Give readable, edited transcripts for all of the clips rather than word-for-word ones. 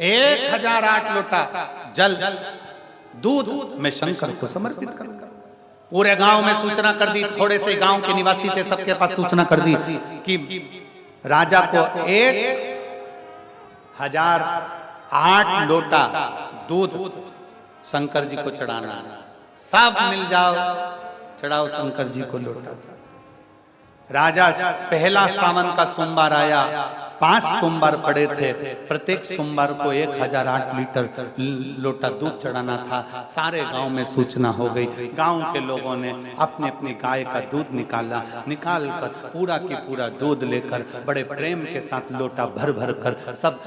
1008 लोटा जल दूध मैं शंकर को समर्पित करूंगा। पूरे गांव में सूचना कर दी, थोड़े से गांव के निवासी थे, सबके पास सूचना कर दी कि राजा को 1008 लोटा दूध शंकर जी को चढ़ाना है। सब मिल जाओ, चढ़ाओ शंकर जी को लोटा। राजा पहला सावन का सोमवार आया, 5 सोमवार पड़े थे, प्रत्येक सोमवार को 1008 लीटर लोटा दूध चढ़ाना था। सारे गांव में सूचना हो गई। गांव के लोगों ने अपने अपनी गाय का दूध निकाला, निकाल कर पूरा की पूरा दूध लेकर बड़े प्रेम के साथ लोटा भर भर कर सब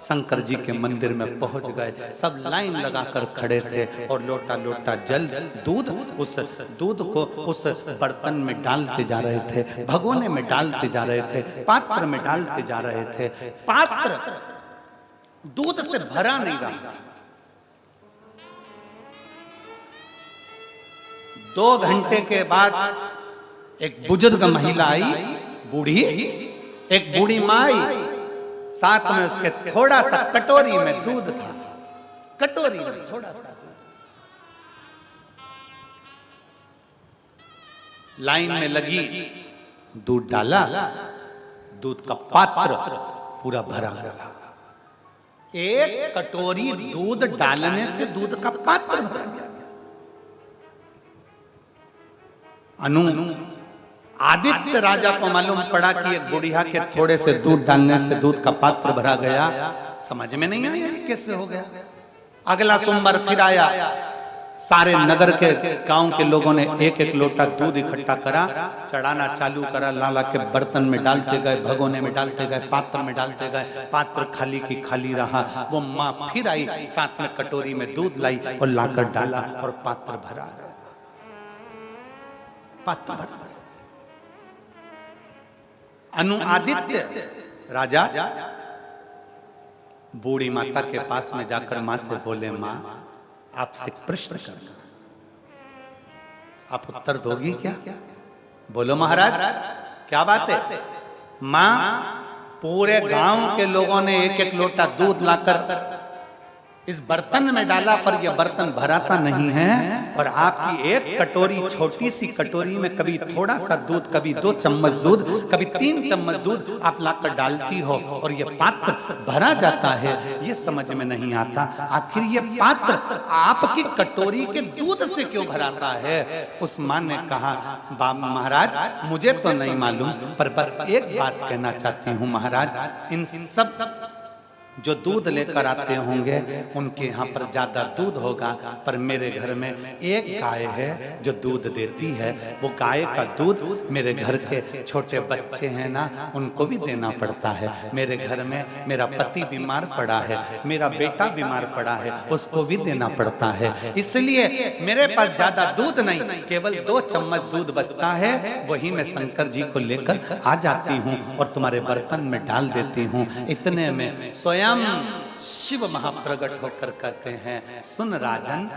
शंकर जी के मंदिर में पहुंच गए। सब लाइन लगाकर खड़े थे और लोटा लोटा जल दूध, उस दूध को उस बर्तन में डालते जा रहे थे, भगोने में डालते जा रहे थे, पात्र में डालते जा रहे थे। पात्र दूध से भरा नहीं रहा। 2 घंटे के बाद एक बुजुर्ग महिला आई, बूढ़ी, एक बूढ़ी माँ आई, साथ में उसके थोड़ा सा कटोरी में दूध था, कटोरी में थोड़ा सा। लाइन में लगी, दूध डाला, दूध का पात्र पूरा भरा रहा। 1 कटोरी दूध डालने से दूध का पात्र भर गया। आदित्य राजा को मालूम पड़ा कि एक बुढ़िया के थोड़े से दूध डालने से दूध का पात्र भरा गया। समझ में नहीं आया कैसे हो गया। अगला सोमवार फिर आया, सारे नगर के गांव के लोगों ने 1-1 लोटा दूध इकट्ठा करा, चढ़ाना चालू करा। लाला के बर्तन में डालते गए, भगोने में डालते गए, पात्र में डालते गए। पात्र खाली की खाली रहा। वो माँ फिर आई, साथ में कटोरी में दूध लाई और लाकर डाला और पात्र भरा, पात्र भरा। आदित्य राजा बूढ़ी माता के पास में जाकर मां से बोले, मां आपसे एक प्रश्न करना, आप उत्तर दोगी क्या? बोलो महाराज, क्या बात है? मां, पूरे गांव के लोगों ने 1-1 लोटा दूध लाकर इस बर्तन में डाला, पर यह बर्तन भराता नहीं है। और आपकी 1 कटोरी, छोटी सी कटोरी में कभी थोड़ा सा दूध, कभी 2 चम्मच दूध, कभी 3 चम्मच दूध आप लाकर डालती हो और यह पात्र भरा जाता है। ये समझ में नहीं आता, आखिर ये पात्र आपकी कटोरी के दूध से क्यों भराता है? उस मां ने कहा, महाराज मुझे तो नहीं मालूम, पर बस एक बात कहना चाहती हूँ महाराज, इन सब जो दूध लेकर आते होंगे उनके यहाँ पर ज्यादा दूध होगा, पर मेरे घर में एक गाय है जो दूध देती है। वो गाय का दूध मेरे घर के छोटे बच्चे हैं ना, उनको भी देना पड़ता है। मेरे घर में मेरा पति बीमार पड़ा है, मेरा बेटा बीमार पड़ा है, उसको भी देना पड़ता है। इसलिए मेरे पास ज्यादा दूध नहीं, केवल 2 चम्मच दूध बचता है, वही मैं शंकर जी को लेकर आ जाती हूँ और तुम्हारे बर्तन में डाल देती हूँ। इतने में स्वयं शिव महाप्रगट होकर कहते हैं, सुन राजन,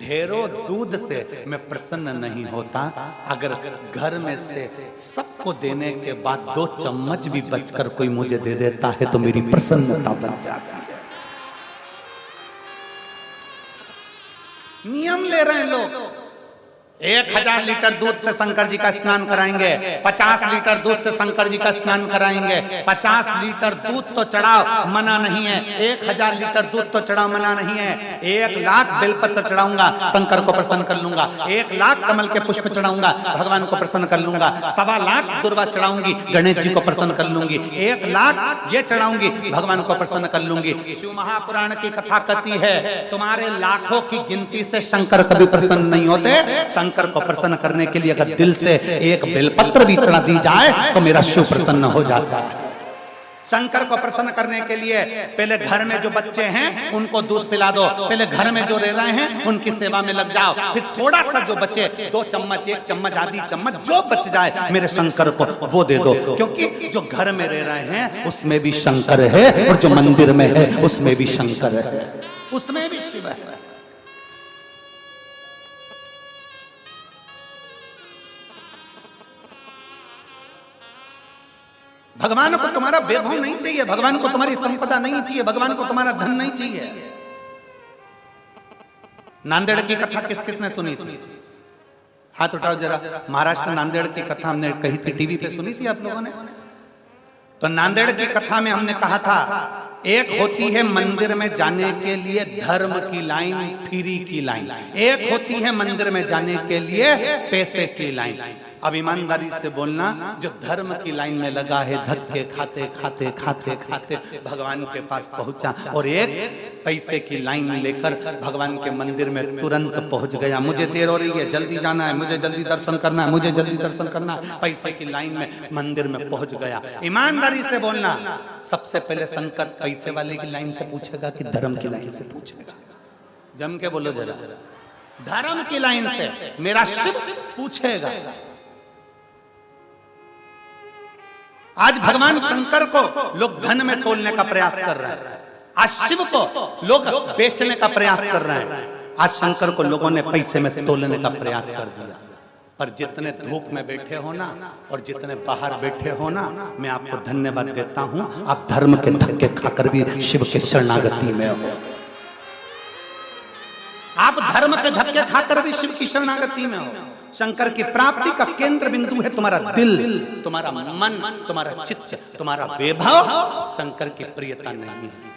ढेरों दूध से मैं प्रसन्न नहीं होता, अगर घर में से सबको देने के बाद 2 चम्मच भी बचकर कोई मुझे दे देता है तो मेरी प्रसन्नता बन जाती है। नियम ले रहे हैं लोग। 1000 लीटर दूध से शंकर जी का स्नान कराएंगे, 50 लीटर दूध से शंकर जी का स्नान कराएंगे। 50 लीटर दूध तो चढ़ाओ, मना नहीं है। 1000 लीटर दूध तो चढ़ाओ, मना नहीं है। 1 लाख बेलपत्र चढ़ाऊंगा, शंकर को प्रसन्न कर लूंगा। 1 लाख कमल के पुष्प चढ़ाऊंगा, भगवान को प्रसन्न कर लूंगा। 1.25 लाख दुर्वा चढ़ाऊंगी, गणेश जी को प्रसन्न कर लूंगी। 1 लाख ये चढ़ाऊंगी, भगवान को प्रसन्न कर लूंगी। शिव महापुराण की कथा कहती है, तुम्हारे लाखों की गिनती से शंकर कभी प्रसन्न नहीं होते। शंकर को प्रसन्न करने के लिए अगर दिल से 1 बेलपत्र भी चढ़ा दी जाए तो मेरा शिव प्रसन्न हो जाता है। शंकर को प्रसन्न करने के लिए पहले घर में जो बच्चे हैं उनको दूध पिला दो, पहले घर में जो रह रहे हैं उनकी सेवा में लग जाओ, फिर थोड़ा सा जो बचे 2 चम्मच, 1 चम्मच, आधी चम्मच जो बच जाए मेरे शंकर को वो दे दो। क्योंकि जो घर में रह रहे हैं उसमें भी शंकर है और जो मंदिर में है उसमें भी शंकर है, उसमें भी शिव है। भगवान को तुम्हारा वैभव नहीं चाहिए, भगवान को तुम्हारी संपदा नहीं चाहिए, भगवान को तुम्हारा धन नहीं चाहिए। नांदेड़ की कथा किस किसने सुनी थी? हाथ उठाओ जरा। महाराष्ट्र नांदेड़ की कथा हमने कही थी, टीवी पे सुनी थी आप लोगों ने? तो नांदेड़ की कथा में हमने कहा था, एक होती है मंदिर में जाने के लिए धर्म की लाइन, फ्री की लाइन, एक होती है मंदिर में जाने के लिए पैसे की लाइन। अब ईमानदारी से बोलना, जो धर्म की लाइन में लगा है, धक्के खाते खाते खाते खाते भगवान के पास पहुंचा, और एक पैसे की लाइन लेकर भगवान के मंदिर में तुरंत पहुंच गया। मुझे देर हो रही है, जल्दी जाना है, मुझे जल्दी दर्शन करना है, मुझे जल्दी दर्शन करना है, पैसे की लाइन में मंदिर में पहुंच गया। ईमानदारी से बोलना, सबसे पहले शंकर पैसे वाले की लाइन से पूछेगा कि धर्म की लाइन से पूछेगा? जम के बोलो जरा। धर्म की लाइन से मेरा शिव पूछेगा। आज भगवान शंकर को लोग धन में तोलने का प्रयास कर रहे हैं, आज शिव को लोग बेचने का प्रयास कर रहे हैं, आज शंकर को लोगों ने पैसे में तोलने का प्रयास कर दिया। पर जितने धूप में बैठे हो ना, और जितने बाहर बैठे हो ना, मैं आपको धन्यवाद देता हूं, आप धर्म के धक्के खाकर भी शिव के शरणागति में हो। आप धर्म के धक्के खाकर भी शिव की शरणागति में हो। शंकर की प्राप्ति का केंद्र बिंदु है तुम्हारा दिल, तुम्हारा मन, तुम्हारा चित्त, तुम्हारा वैभव। शंकर की प्रियता नहीं है।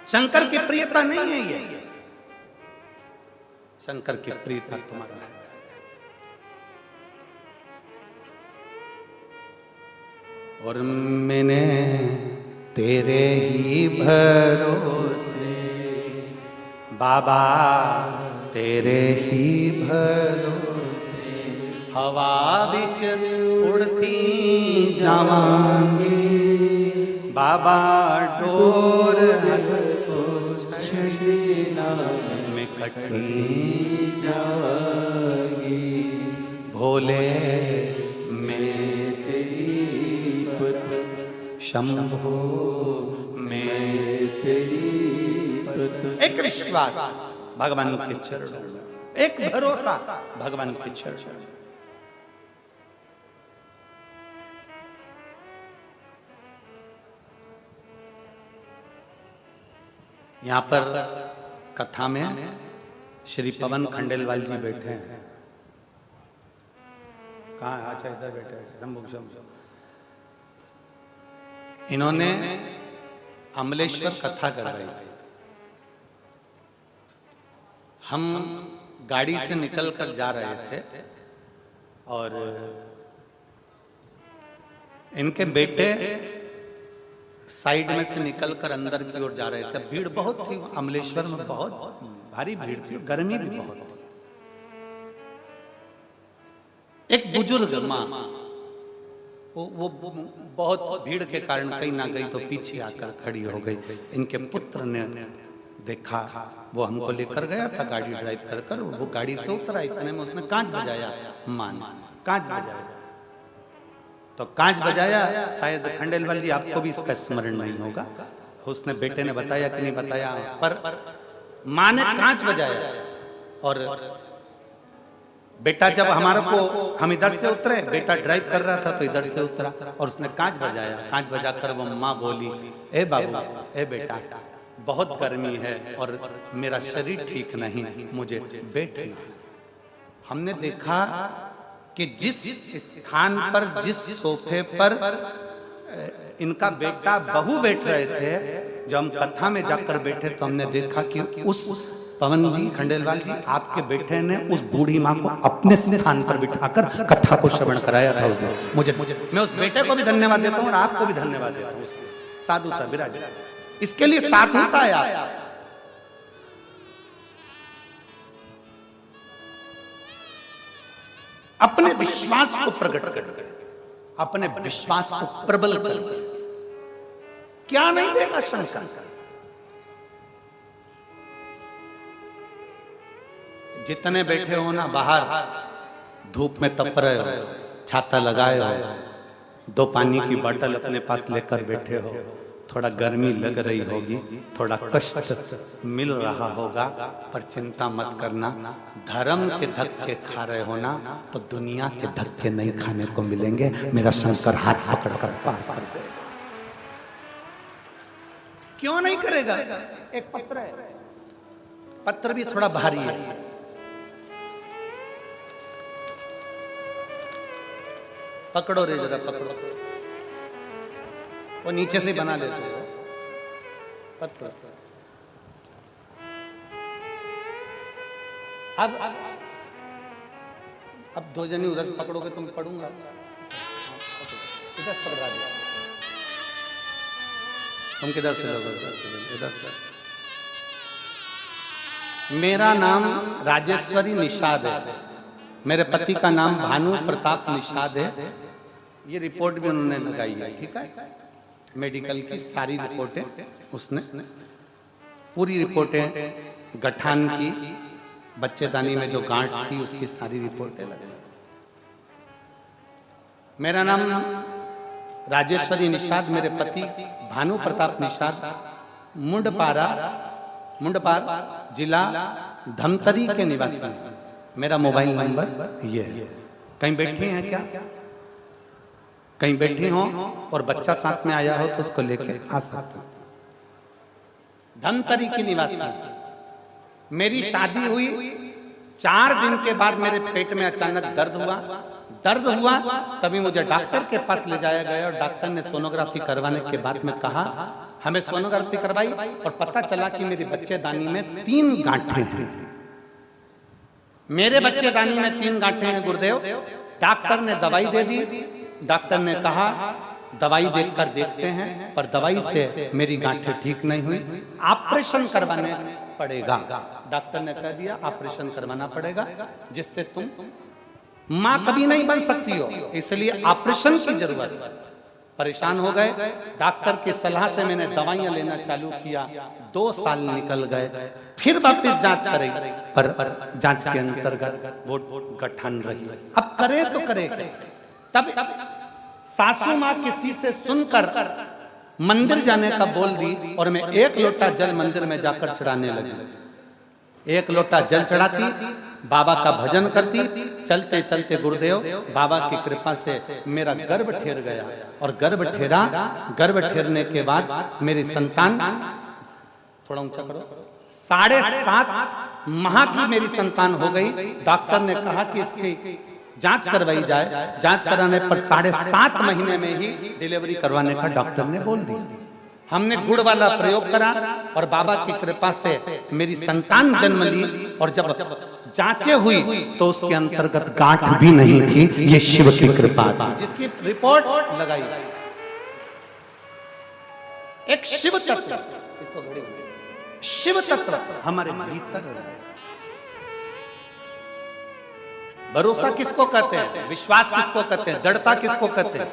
शंकर की प्रियता नहीं है ये, शंकर की प्रियता तुम्हारा है। और मैंने तेरे ही भरोसे बाबा, तेरे ही भरोसे हवा बिच उड़ती जावांगी बाबा, डोर तो छड़ीना में कटी जावांगी भोले, मैं शंभो में तेरी पत। एक विश्वास भगवान के चरणों में, एक भरोसा भगवान के चरणों में। यहां पर कथा में श्री पवन खंडेलवाल जी बैठे हैं। कहाँ? अच्छा इधर बैठे हैं। इन्होंने अमलेश्वर कथा करवाई थी। हम गाड़ी से निकलकर जा रहे थे और इनके बेटे साइड में से निकलकर अंदर की ओर जा रहे थे। भीड़ बहुत थी अमलेश्वर में, बहुत भारी भीड़ थी, गर्मी भी बहुत थी। एक बुजुर्ग माँ, वो बहुत भीड़ के कारण कहीं ना गई तो पीछे आकर खड़ी हो गई। इनके पुत्र ने देखा, वो हमको लेकर गया था गाड़ी ड्राइव कर कर, वो गाड़ी से उतरा, इतने में उसने कांच बजाया। मान कांच बजाया, तो कांच बजाया। शायद खंडेलवाल जी आपको भी इसका स्मरण नहीं होगा, उसने बेटे ने बताया कि नहीं बताया, पर माँ ने कांच बजाया। और बेटा जब हमारे को, हम इधर से उतरे, बेटा ड्राइव कर रहा था तो इधर से उतरा और उसने कांच बजाया। कांच बजाकर वो माँ बोली, ए बाबू, ए बेटा, बहुत गर्मी है और मेरा शरीर ठीक नहीं, मुझे बैठना। हमने देखा कि जिस स्थान पर, जिस सोफे पर इनका बेटा बहू बैठ रहे थे, जब हम कथा में जाकर बैठे तो हमने देखा कि उस पवन जी, खंडेलवाल जी, आपके बेटे ने उस बूढ़ी माँ को अपने स्थान पर बिठाकर कथा को श्रवण कराया था उस दिन। मैं उस बेटे को भी धन्यवाद देता हूँ और आपको भी धन्यवाद देता हूँ। साधु था विराज, इसके लिए साधुता आया। अपने विश्वास को प्रकट करके, अपने विश्वास को प्रबल करके, क्या नहीं देगा शंकर। जितने बैठे हो ना बाहर, धूप में तप रहे हो, छाता लगाए हो, 2 पानी की बोतल अपने पास लेकर बैठे हो, थोड़ा गर्मी लग रही होगी, थोड़ा कष्ट मिल रहा होगा, पर चिंता मत करना। धर्म के धक्के खा रहे हो ना, तो दुनिया के धक्के नहीं खाने को मिलेंगे। मेरा शंकर हाथ पकड़कर पार कर देगा। क्यों नहीं करेगा? एक पत्र है, पत्र भी थोड़ा भारी है। पकड़ो रे जरा, पकड़ो। वो नीचे से बना लेते हो पत्र। अब दो जनी उधर पकड़ोगे तुम, पढ़ूंगा। इधर पकड़ा दिया, तुम किधर से लोगे? इधर से। मेरा नाम राजेश्वरी निषाद है, मेरे पति का नाम भानु प्रताप निषाद है। ये रिपोर्ट भी उन्होंने लगाई है, ठीक है? मेडिकल की सारी रिपोर्टें उसने, पूरी रिपोर्टें, गठान की, बच्चेदानी में जो गांठ थी उसकी सारी रिपोर्टें लगाई। मेरा नाम राजेश्वरी निषाद, मेरे पति भानु प्रताप निषाद, मुंडपार जिला धमतरी के निवासी हैं। मेरा मोबाइल नंबर ये है। कहीं बैठे हैं क्या? कहीं बैठी हो और बच्चा साथ में आया हो तो उसको लेके आ सकते। धमतरी की निवासी। मेरी शादी हुई 4 दिन के बाद मेरे पेट में अचानक दर्द हुआ। तभी मुझे डॉक्टर के पास ले जाया गया और डॉक्टर ने सोनोग्राफी करवाने के बाद में कहा, हमें सोनोग्राफी करवाई और पता चला कि मेरी बच्चेदानी में 3 गांठें हैं। मेरे बच्चेदानी में 3 गांठें हैं गुरुदेव। डॉक्टर ने दवाई दे दी। डॉक्टर ने कहा दवाई देखकर देखते हैं, पर दवाई से मेरी गांठें ठीक नहीं हुई, ऑपरेशन करवाने पड़ेगा। डॉक्टर ने कह दिया ऑपरेशन करवाना पड़ेगा, जिससे तुम मां कभी नहीं बन सकती हो, इसलिए ऑपरेशन की जरूरत है। परेशान हो गए। डॉक्टर की सलाह से मैंने दवाइयां लेना चालू किया। 2 साल निकल गए। फिर वापस जांच करेगी, पर जांच के अंतर्गत वो गठन रही। अब करे तो करे क्या? तब सासू माँ किसी से सुनकर मंदिर जाने का बोल दी और मैं 1 लोटा जल मंदिर में जाकर चढ़ाने लगी। 1 लोटा जल चढ़ाती, बाबा का भजन करती। चलते चलते गुरुदेव बाबा की कृपा से मेरा गर्भ ठेर गया और गर्भ ठेरने के बाद मेरी संतान, थोड़ा ऊंचा करो, 7.5 माह की मेरी संतान हो गई। डॉक्टर ने कहा कि इसकी जांच करवाई जाए। जांच कराने पर 7.5 महीने में ही डिलीवरी करवाने का डॉक्टर ने बोल दिया। हमने गुड़ वाला प्रयोग करा और बाबा की कृपा से मेरी संतान जन्म ली। और जब जांचें हुई तो उसके अंतर्गत गांठ भी नहीं थी। ये शिव की कृपा थी, जिसकी रिपोर्ट लगाई। एक शिव तत्व, इसको शिव तत्व हमारे भीतर है। भरोसा किसको कहते हैं? विश्वास किसको कहते हैं? दृढ़ता किसको कहते हैं?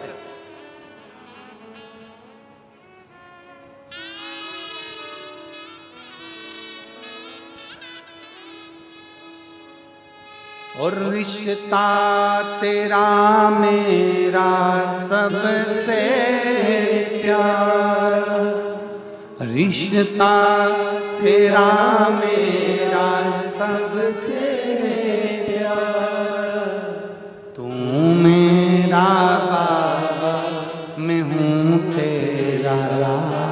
और रिश्ता तेरा मेरा सबसे प्यारा, रिश्ता तेरा मेरा सबसे मेरा बाबा, मैं हूँ तेरा लाला,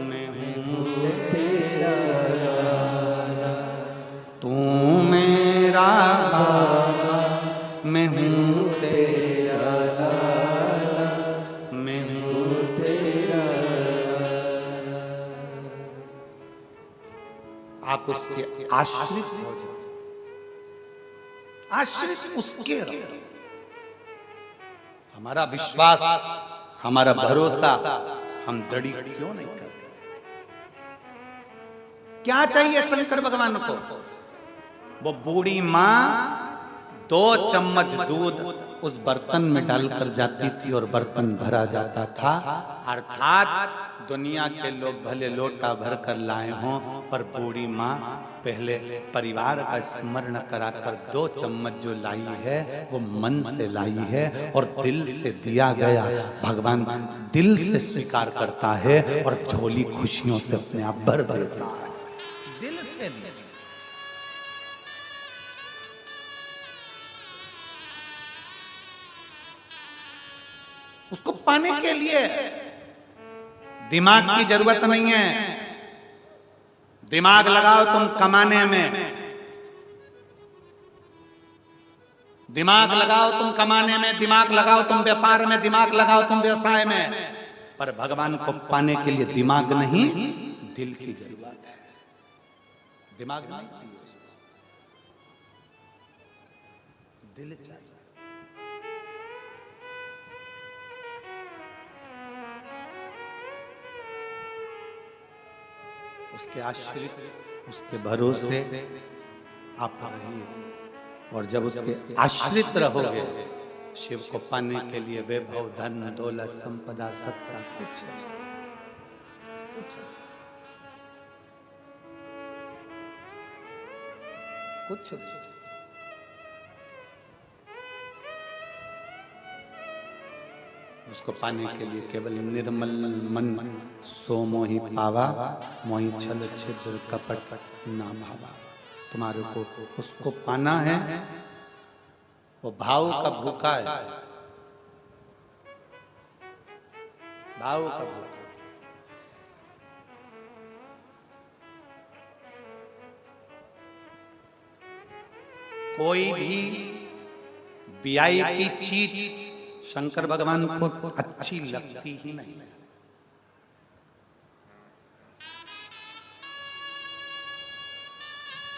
मैं हूँ तेरा लाला। तू मेरा बाबा, मैं हूँ तेरा लाला, मैं हूँ तेरा लाला। आप उसके आश्रित हो जाओ, आश्रित उसके रहो। हमारा विश्वास, हमारा भरोसा हम दृढ़ क्यों नहीं करते? क्या चाहिए शंकर भगवान को? वो बूढ़ी मां 2 चम्मच दूध उस बर्तन में डालकर जाती थी और बर्तन भरा जाता था। अर्थात दुनिया के लोग भले लोटा भर कर लाए हों, पर बूढ़ी माँ पहले परिवार का स्मरण कराकर 2 चम्मच जो लाई है वो मन से लाई है और दिल से दिया गया भगवान दिल से स्वीकार करता है और झोली खुशियों से अपने आप भर देता है। दिल से उसको पाने के लिए दिमाग की जरूरत नहीं है। दिमाग लगाओ तुम कमाने में, दिमाग लगाओ तुम कमाने में, दिमाग लगाओ तुम व्यापार में, दिमाग लगाओ तुम व्यवसाय में, पर भगवान को पाने के लिए दिमाग नहीं, दिल की जरूरत है। दिमाग नहीं चाहिए, दिल चाहिए। उसके आश्रित, उसके भरोसे आप रहिए, और जब उसके आश्रित रहोगे, शिव को पाने के लिए वैभव, धन, दौलत, संपदा, सत्ता कुछ उसको पाने के लिए केवल निर्मल मन, सो मोहि पावा, मोहि छल छिद्र कपट ना भावा। तुम्हारे को उसको पाना है, वो भाव का भूखा है, भाव का भूखा। कोई भी वीआईपी चीज शंकर भगवान को अच्छी लगती ही नहीं।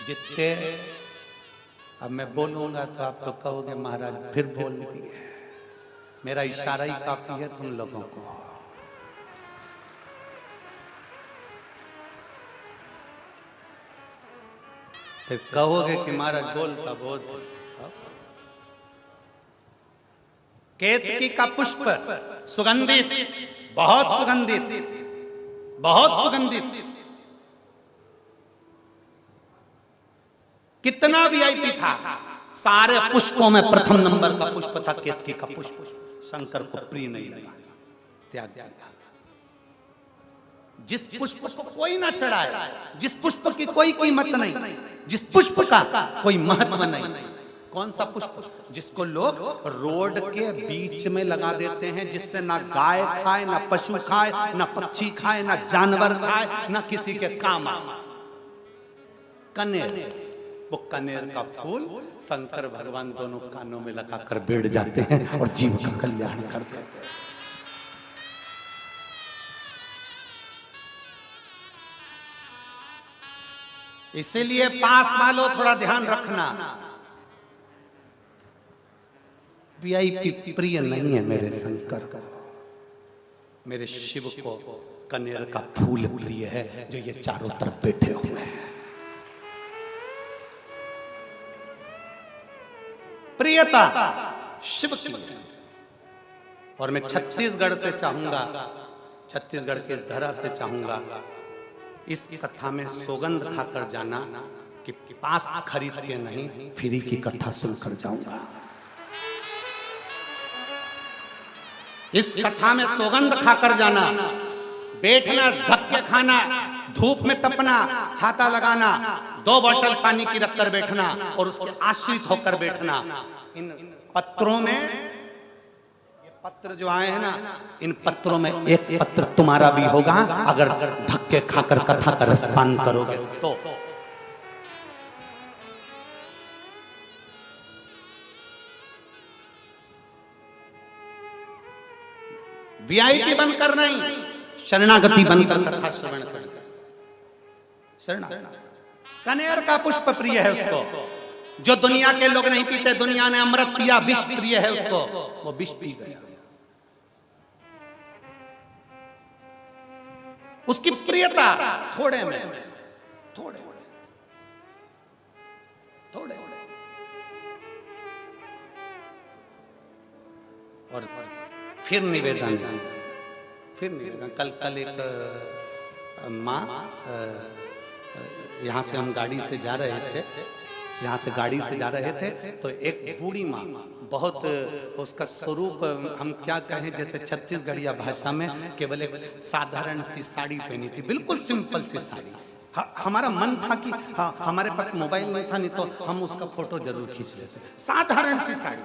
जितने अब मैं बोलूंगा तो आप तो कहोगे महाराज फिर बोल दिए, मेरा इशारा ही काफी है तुम लोगों को। फिर कहोगे कि महाराज बोलता बोलता। केतकी का पुष्प सुगंधित, बहुत सुगंधित, बहुत सुगंधित। कितना वीआईपी था, सारे पुष्पों में प्रथम नंबर का पुष्प था केतकी का पुष्प। शंकर को प्रिय नहीं लगा, त्याग दिया। जिस पुष्प को कोई ना चढ़ाए, जिस पुष्प की कोई कीमत नहीं, जिस पुष्प का कोई महत्व नहीं, कौन सा पुष्प? जिसको लोग रोड के बीच में लगा देते हैं, जिससे ना गाय खाए, ना पशु खाए, ना पक्षी खाए, ना जानवर खाए, ना किसी के काम आए। कनेर, वो कनेर का फूल शंकर भगवान दोनों कानों में लगाकर बैठ जाते हैं और जीव का कल्याण करते हैं। इसीलिए पास वालों थोड़ा ध्यान रखना, वीआईपी प्रिय नहीं है मेरे शंकर का। मेरे शिव को कनेर का फूल प्रिय है, जो ये चारों तरफ बैठे हुए हैं। प्रियता शिव की। और मैं छत्तीसगढ़ से चाहूंगा, छत्तीसगढ़ के धरा से चाहूंगा, इस कथा में सौगंध खाकर जाना कि पास खरीद के नहीं, फ्री की कथा सुनकर जाऊंगा। इस कथा में सौगंध खाकर जाना, बैठना, धक्के खाना, धूप में तपना, छाता लगाना, 2 बोतल पानी की रखकर बैठना और उसके आश्रित होकर बैठना। इन पत्रों में, ये पत्र जो आए हैं ना, इन पत्रों में एक पत्र तुम्हारा भी होगा अगर धक्के खाकर कथा का रसपान करोगे तो। वीआईपी बनकर नहीं, शरणागति बनकर कथा श्रवण कर। कनेर का पुष्प प्रिय है उसको, जो दुनिया के लोग नहीं पीते। दुनिया ने अमृत पिया, विष प्रिय है उसको, वो विष पी गया। उसकी प्रियता थोड़े में, थोड़े थोड़े और फिर निवेदन कल एक माँ, यहाँ से हम गाड़ी से जा रहे थे, तो एक बूढ़ी माँ, बहुत उसका स्वरूप हम क्या कहें, जैसे छत्तीसगढ़िया भाषा में केवल एक साधारण सी साड़ी पहनी थी, बिल्कुल सिंपल सी साड़ी। हमारा मन था कि हाँ, हमारे पास मोबाइल नहीं था, नहीं तो हम उसका फोटो जरूर खींच लेते। साधारण सी साड़ी,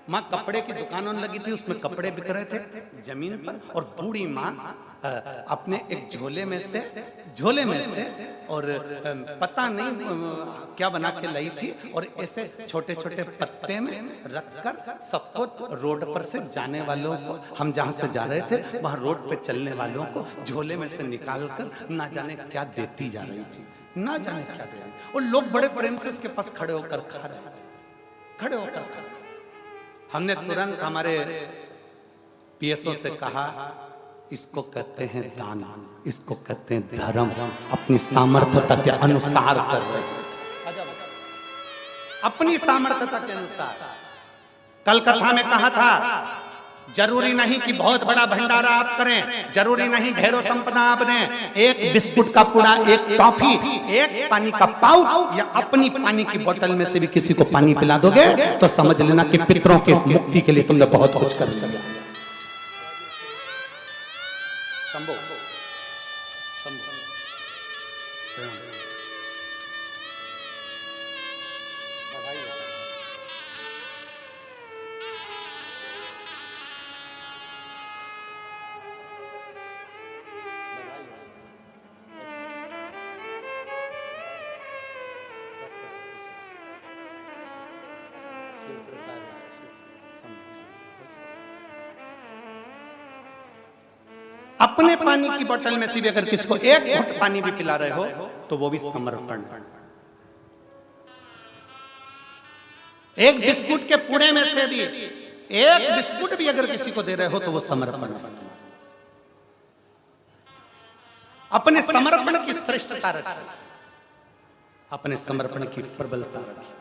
माँ कपड़े की दुकानों लगी थी, उसमें कपड़े बिक रहे थे जमीन पर, और बूढ़ी माँ अपने एक झोले में से और पता नहीं क्या बना के लाई थी, और ऐसे छोटे छोटे पत्ते में रखकर सबको रोड पर से जाने वालों को, हम जहाँ से जा रहे थे वहाँ रोड पे चलने वालों को झोले में से निकाल कर ना जाने क्या देती जा रही थी, ना जाने क्या दे रही, और लोग बड़े प्रेम से उसके पास खड़े होकर खा रहे थे। हमने तुरंत हमारे पीएसओ से कहा, इसको कहते हैं दान, इसको कहते हैं धर्म, अपनी सामर्थ्यता के अनुसार कर रहे हैं, अपनी सामर्थ्यता के अनुसार। कल कथा में कहा था, जरूरी नहीं कि बहुत बड़ा भंडारा आप करें, जरूरी नहीं ढेरों संपदा आप दें, एक बिस्कुट का पुड़ा, एक टॉफी, एक पानी का पाउच या अपनी पानी की बोतल में से भी किसी को पानी पिला दोगे तो समझ लेना कि पितरों के मुक्ति के लिए तुमने बहुत कुछ कर दिया। शंभो अपने पानी की बोतल में से भी अगर किसी को एक घुट पानी भी पिला रहे हो तो वो भी समर्पण। एक बिस्कुट के पुड़े में से भी एक बिस्कुट भी अगर किसी को दे रहे हो तो वो समर्पण है। अपने समर्पण की श्रेष्ठता रखी, अपने समर्पण की प्रबलता रखी।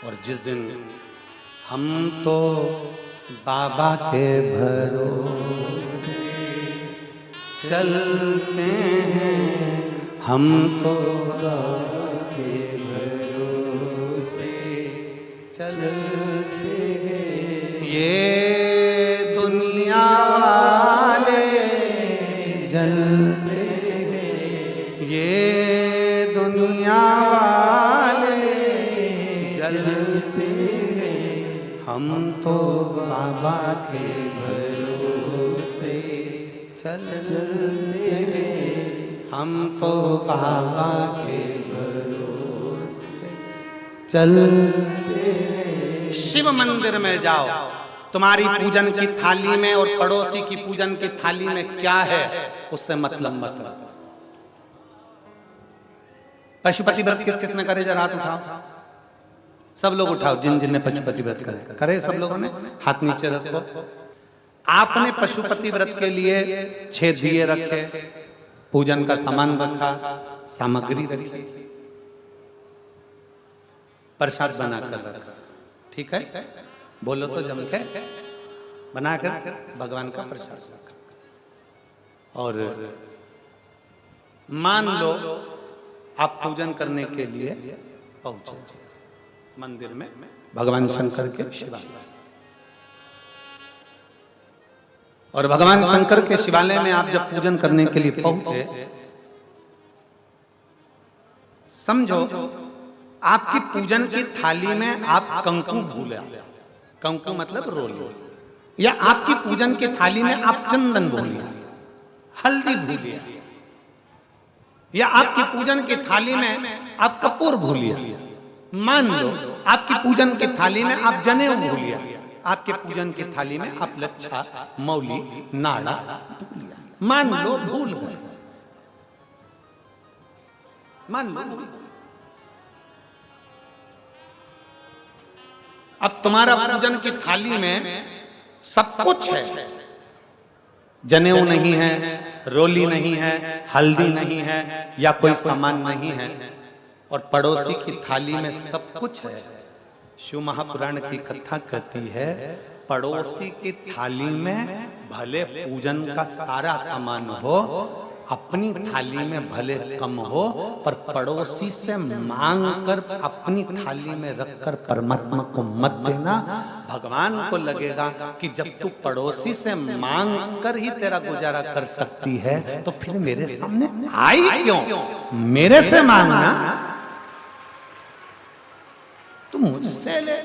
और जिस दिन हम तो बाबा के भरोसे चलते हैं, हम तो बाबा के भरोसे चलते हैं, ये दुनिया वाले जलते हैं, ये दुनिया जलते हैं, हम तो बाबा के भरोसे चलते हैं, हम तो बाबा के भरोसे चलते हैं। शिव मंदिर में जाओ, तुम्हारी पूजन की थाली में और पड़ोसी की पूजन की थाली में क्या है उससे मतलब मत रखो। पशुपति व्रत किस किसने करे, जरा हाथ उठाओ, सब लोग उठाओ, जिन जिन ने पशुपति व्रत करे सब लोगों ने हाथ नीचे रखो। आपने पशुपति व्रत के लिए 6 दिए रखे, पूजन का सामान रखा, सामग्री रखी, प्रसाद बनाकर रखा, ठीक है, बोलो तो जम के बनाकर भगवान का प्रसाद रखा। और मान लो आप पूजन करने के लिए पहुंचे मंदिर में, भगवान शंकर के शिवालय, और भगवान शंकर के शिवालय में आप जब पूजन करने के लिए पहुंचे, समझो आपकी पूजन की थाली में आप कंकु भूले, कंकु मतलब रोली, या आपकी पूजन की थाली में आप चंदन भूलिए, हल्दी भूलिए, या आपकी पूजन की थाली में आप कपूर भूलिए। मान लो आपकी पूजन की थाली में आप जनेऊ भूलिया, आपके पूजन की थाली में आप लच्छा, मौली, नाड़ा भूलिया, मान लो भूल गए, मान लो। अब तुम्हारा पूजन की थाली में सब कुछ है, जनेऊ नहीं है, रोली नहीं है, हल्दी नहीं है, या कोई सामान नहीं है, और पड़ोसी की थाली में सब कुछ है। शिव महापुराण की कथा कहती है पड़ोसी की थाली में भले पूजन का सारा सामान हो, अपनी थाली में भले कम हो, पर पड़ोसी से मांग कर अपनी थाली में रखकर परमात्मा को मत देना। भगवान को लगेगा कि जब तू पड़ोसी से मांग कर ही तेरा गुजारा कर सकती है तो फिर मेरे सामने आई क्यों? मेरे से मांगना, तू मुझसे ले।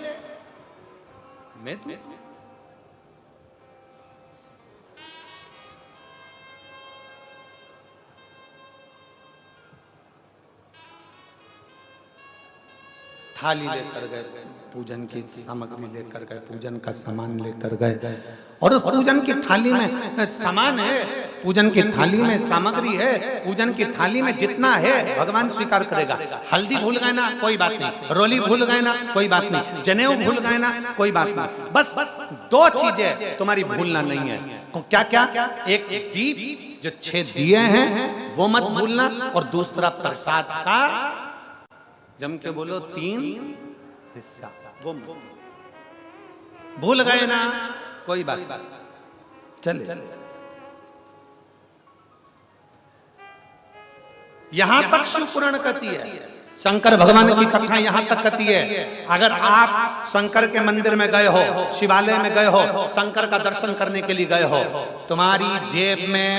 मैं थाली लेकर गए, पूजन की सामग्री लेकर गए, पूजन का सामान लेकर गए, और उस पूजन की थाली में सामान है, पूजन की थाली में सामग्री है, पूजन की थाली में जितना है भगवान स्वीकार करेगा। हल्दी भूल गए ना, कोई बात नहीं। रोली भूल गए ना, कोई बात नहीं। जनेऊ भूल गए ना, कोई बात नहीं। बस दो चीजें तुम्हारी भूलना नहीं है। क्या क्या? एक दीप जो 6 दिए हैं वो मत भूलना, और दूसरा प्रसाद का जम के बोलो 3 हिस्सा, वो भूल गए ना, कोई बात। चले यहां तक शिव पुराण कहती है, शंकर भगवान की कथा यहां तक कहती है। अगर आप शंकर के मंदिर में गए हो, शिवालय में गए हो, शंकर का दर्शन करने के लिए गए हो, तुम्हारी जेब में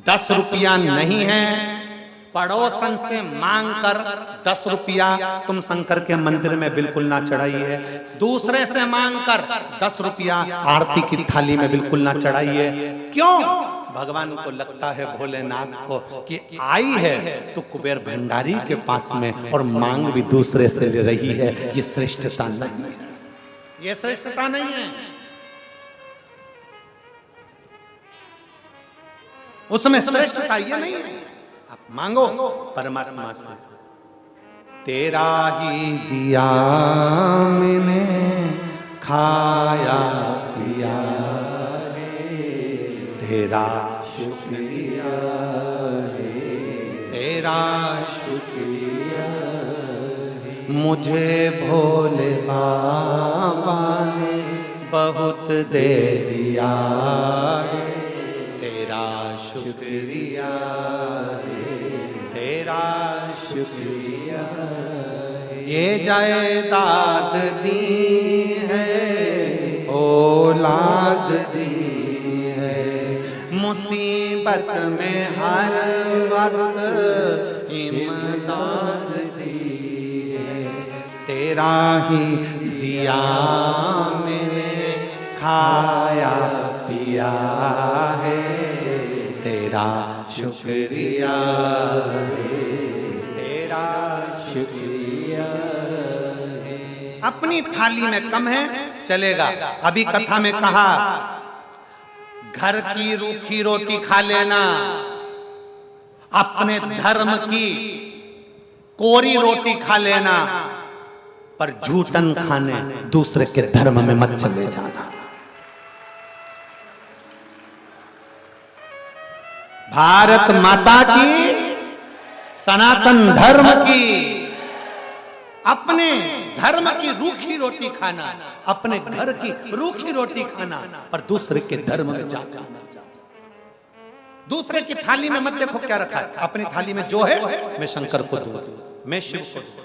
10 रुपया नहीं है, पड़ोसन से मांग कर 10 रुपया तुम शंकर के मंदिर में बिल्कुल ना चढ़ाइए। दूसरे से मांग कर 10 रुपया आरती की थाली में बिल्कुल ना चढ़ाइए। क्यों? भगवान को लगता है भोलेनाथ को कि आई है तो कुबेर भंडारी के पास में, और मांग भी दूसरे से ले रही है। ये श्रेष्ठता नहीं है, ये श्रेष्ठता नहीं है। उसमें श्रेष्ठता ये नहीं है। आप मांगो परमात्मा से। तेरा ही दिया मैंने खाया पिया रे, तेरा शुक्रिया रे, तेरा शुक्रिया रे। मुझे भोले बाबा ने बहुत दे दिया रे, तेरा शुक्रिया रे, तेरा शुक्रिया। ये जायदाद दी है, औलाद दी है, मुसीबत में हर वक्त इमदाद दी है। तेरा ही दिया मैंने खाया पिया है, तेरा शुक्रिया है, तेरा शुक्रिया है। अपनी थाली में कम है चलेगा। अभी कथा में कहा घर की रूखी रोटी खा लेना, अपने धर्म की कोरी रोटी खा लेना, पर झूठन खाने दूसरे के धर्म में मत चले जाना। भारत माता की, सनातन धर्म की, अपने धर्म की रूखी रोटी खाना, अपने घर की रूखी रोटी खाना, पर दूसरे के धर्म में जाना। दूसरे की थाली में मत देखो क्या रखा है। अपनी थाली में जो है मैं शंकर को दूं, मैं शिव को दूं,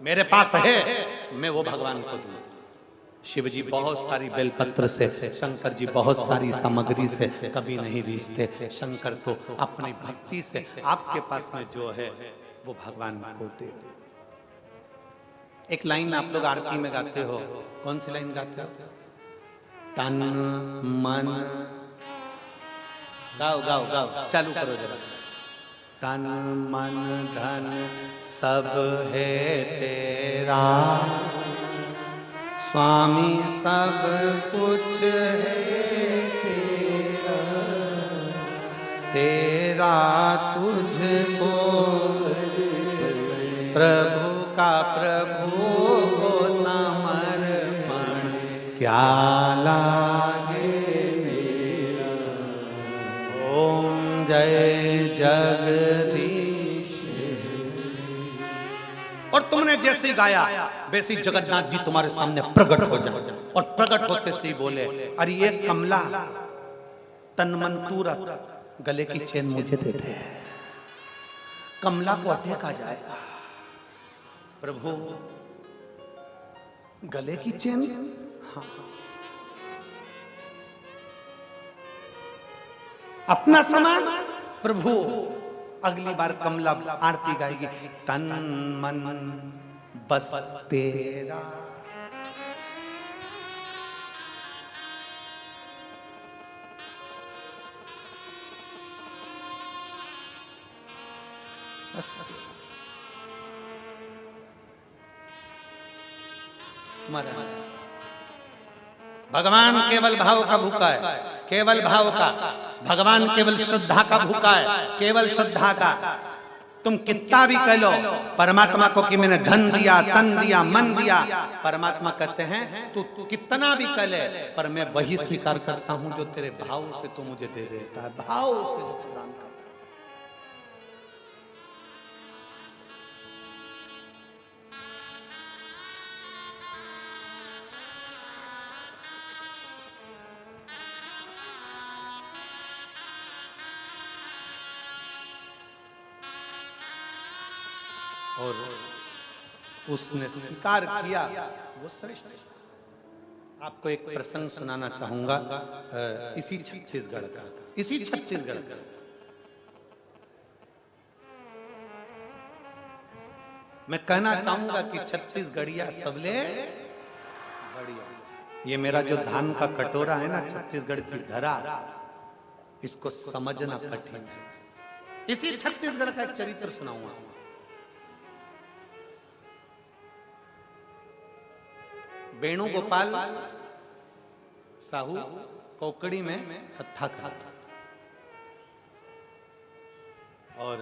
मेरे पास है मैं वो भगवान को दूं। शिव जी बहुत सारी बेलपत्र से, शंकर जी बहुत सारी सामग्री से कभी नहीं रीझते। शंकर तो अपनी भक्ति से आपके पास में जो है वो भगवान को दे। एक लाइन आप लोग आरती में गाते हो, कौन सी लाइन गाते हो? तन मन, गाओ गाओ गाओ, चालू करो जरा। तन मन धन सब है तेरा, स्वामी सब कुछ है तेरा, तेरा तुझको प्रभु का प्रभु को समर्पण क्या लागे मेरा। ओम जय जगदीश और तुमने जैसे गाया वैसे ही जगन्नाथ जी तुम्हारे सामने प्रकट हो जाए। और प्रकट होते से ही बोले, अरे ये कमला तन्मंतूरा गले की चेन मुझे दे दे। कमला को अटैक आ जाएगा। प्रभु गले की चेन, हाँ। अपना सामान, प्रभु अगली बार कमला आरती गाएगी, तन मन बस तेरा। तुम्हारा भगवान केवल भाव का भूखा है, केवल भाव का। भगवान केवल श्रद्धा का भूखा है, केवल श्रद्धा का। तुम कितना भी कह लो परमात्मा को कि मैंने धन दिया, तन दिया, मन दिया, परमात्मा कहते हैं तू कितना भी कह ले, पर मैं वही स्वीकार करता हूं जो तेरे भाव से तू मुझे दे देता है। भाव से जो तू दान करता है। और उसने स्वीकार किया, वो श्रेष्ठ। आपको एक प्रसंग सुनाना चाहूंगा इसी छत्तीसगढ़ का, इसी छत्तीसगढ़ का। मैं कहना चाहूंगा कि छत्तीसगढ़िया सबले बढ़िया। ये मेरा जो धान का कटोरा है ना, छत्तीसगढ़ की धरा, इसको समझना कठिन है। इसी छत्तीसगढ़ का एक चरित्र सुनाऊंगा। वेणुगोपाल साहू कोकड़ी में हत्था खाता और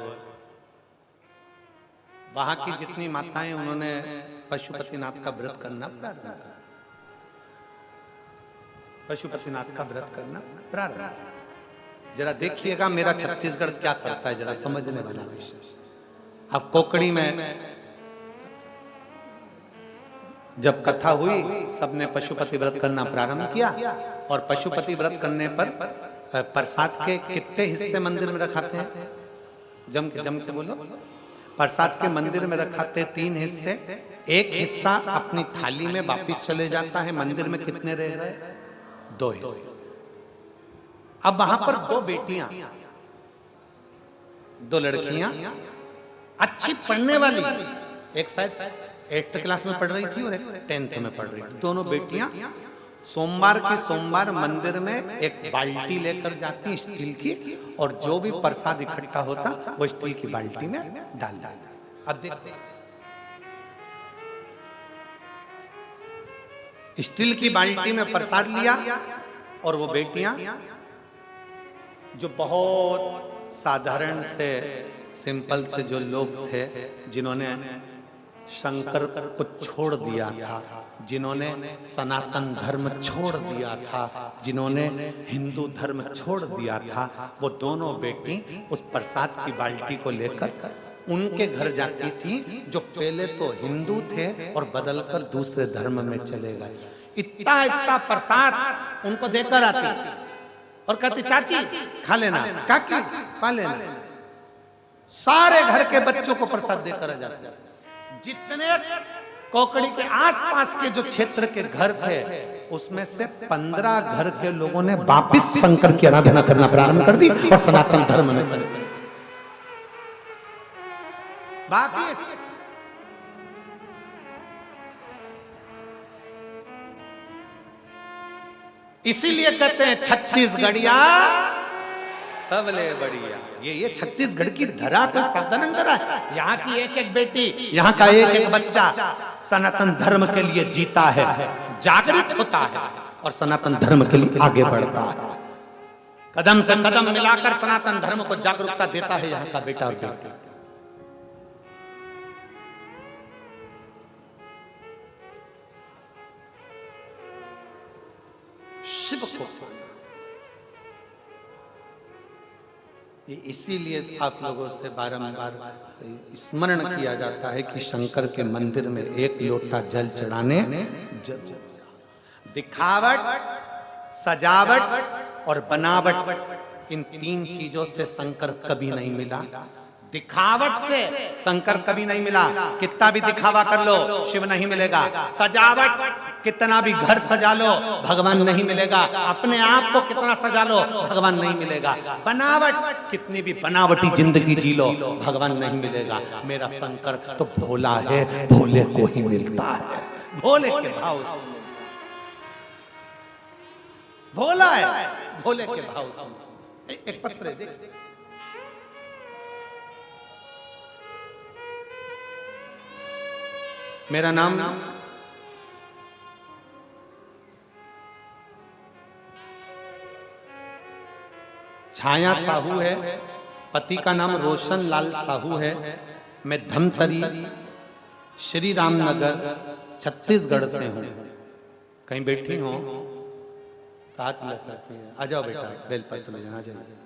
वहां की जितनी माताएं, उन्होंने पशुपतिनाथ का व्रत करना प्रारंभ किया। पशुपतिनाथ का व्रत करना प्रारंभ। जरा देखिएगा मेरा छत्तीसगढ़ क्या करता है, जरा समझने वाला विषय। अब कोकड़ी में जब कथा हुई, सबने पशुपति व्रत करना प्रारंभ किया। और पशुपति व्रत करने पर प्रसाद के कितने हिस्से मंदिर में रखाते हैं? जम के बोलो। प्रसाद के मंदिर में रखाते 3 हिस्से। एक हिस्सा अपनी थाली में वापिस चले जाता है। मंदिर में कितने रह गए? 2 हिस्से। अब वहां पर 2 बेटियां, 2 लड़कियां अच्छी पढ़ने वाली, एक शायद 8th क्लास में पढ़ रही थी और एक 10th में पढ़ रही थी। दोनों बेटियां सोमवार के सोमवार मंदिर में एक बाल्टी लेकर जाती स्टील की, और जो भी प्रसाद इकट्ठा होता वो स्टील की बाल्टी में डाल। अब देखो, स्टील की बाल्टी में प्रसाद लिया, और वो बेटियां जो बहुत साधारण से, सिंपल से जो लोग थे, जिन्होंने शंकर को छोड़ दिया था, जिन्होंने सनातन धर्म छोड़ दिया था, जिन्होंने हिंदू धर्म छोड़ दिया था, वो दोनों बेटी उस प्रसाद की बाल्टी को लेकर उनके घर जाती थी, जो पहले तो हिंदू थे और बदलकर दूसरे धर्म में चले गए। इतना इतना प्रसाद उनको देकर आती और कहती, चाची खा लेना, काकी खा लेना। सारे घर के बच्चों को प्रसाद देकर आ जाते। जितने कोकड़ी के आसपास के जो क्षेत्र के घर थे, उसमें से 15 घर के लोगों ने वापिस शंकर की आराधना करना प्रारंभ कर दी और सनातन धर्म में वापिस। इसीलिए कहते हैं छत्तीसगढ़िया सबले बढ़िया। ये छत्तीसगढ़ की धरा कोई साधारण धरा है। यहाँ की एक एक बेटी, यहाँ का एक एक बच्चा सनातन धर्म के लिए जीता है, जागृत होता है और सनातन धर्म के लिए आगे बढ़ता है। कदम से कदम मिलाकर सनातन धर्म को जागरूकता देता है यहाँ का बेटा और बेटी। शिव को इसीलिए आप लोगों से बारंबार स्मरण किया जाता है कि शंकर के मंदिर में एक लोटा जल चढ़ाने दिखावट, सजावट और बनावट, इन तीन चीजों से शंकर कभी नहीं मिला। दिखावट से शंकर कभी नहीं मिला, कितना भी दिखावा कर लो शिव नहीं मिलेगा। सजावट, कितना भी घर सजा लो भगवान नहीं मिलेगा। अपने आप को कितना सजा लो भगवान नहीं मिलेगा। बनावट, कितनी भी बनावटी जिंदगी जी लो भगवान नहीं मिलेगा। मेरा शंकर तो भोला है, भोले को ही मिलता है। भोले के भाव से भोला है, भोले के भाव से। एक पत्र देख, मेरा नाम छाया साहू है, पति का नाम रोशन लाल साहू है। मैं धमतरी श्री रामनगर छत्तीसगढ़ से हूं। कहीं बैठी हो तो हाथ मिला सकती है। आ जाओ बेटा, बेलपत्र ले जाना। जाइए।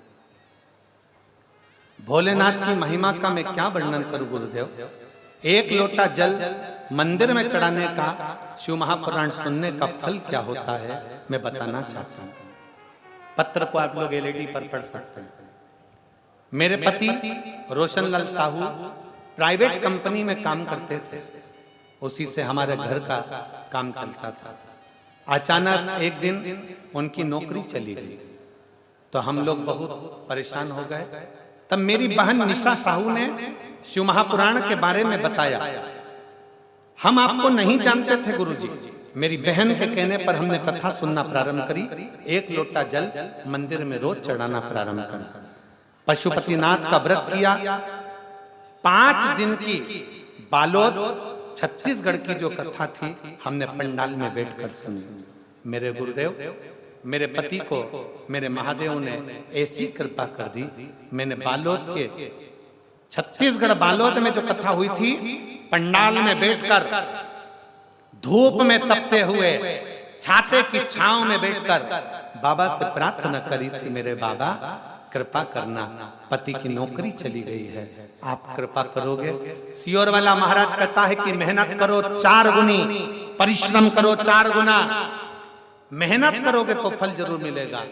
भोलेनाथ की महिमा का मैं क्या वर्णन करूं गुरुदेव। एक लोटा जल मंदिर में चढ़ाने का, शिव महापुराण सुनने का फल क्या होता है मैं बताना चाहता हूं। पत्र को आप लोग एलईडी पर पढ़ सकते हैं। मेरे पति रोशन लाल साहू प्राइवेट कंपनी में काम करते थे, उसी से हमारे घर का काम चलता था। अचानक एक दिन उनकी नौकरी चली गई तो हम लोग बहुत परेशान हो गए। तब मेरी बहन निशा साहू ने शिव महापुराण के बारे में बताया। हम आपको नहीं जानते थे गुरुजी। मेरी बहन के कहने पर हमने कथा सुनना प्रारंभ करी। एक लोटा जल मंदिर में रोज चढ़ाना प्रारंभ करा। पशुपतिनाथ का व्रत किया। 5 दिन की बालोद छत्तीसगढ़ की जो कथा थी हमने पंडाल में बैठकर सुनी। मेरे गुरुदेव, मेरे पति को मेरे महादेव ने ऐसी कृपा कर दी। मैंने बालोद के छत्तीसगढ़ बालोद में जो कथा हुई थी, पंडाल में बैठकर धूप में तपते हुए छाते की छांव में बैठकर बाबा से प्रार्थना करी थी, मेरे बाबा कृपा करना, पति की नौकरी चली गई है, आप कृपा करोगे। सियोर वाला महाराज कहता है कि मेहनत करो 4 गुनी, परिश्रम करो 4 गुना। मेहनत करोगे तो फल जरूर मिलेगा।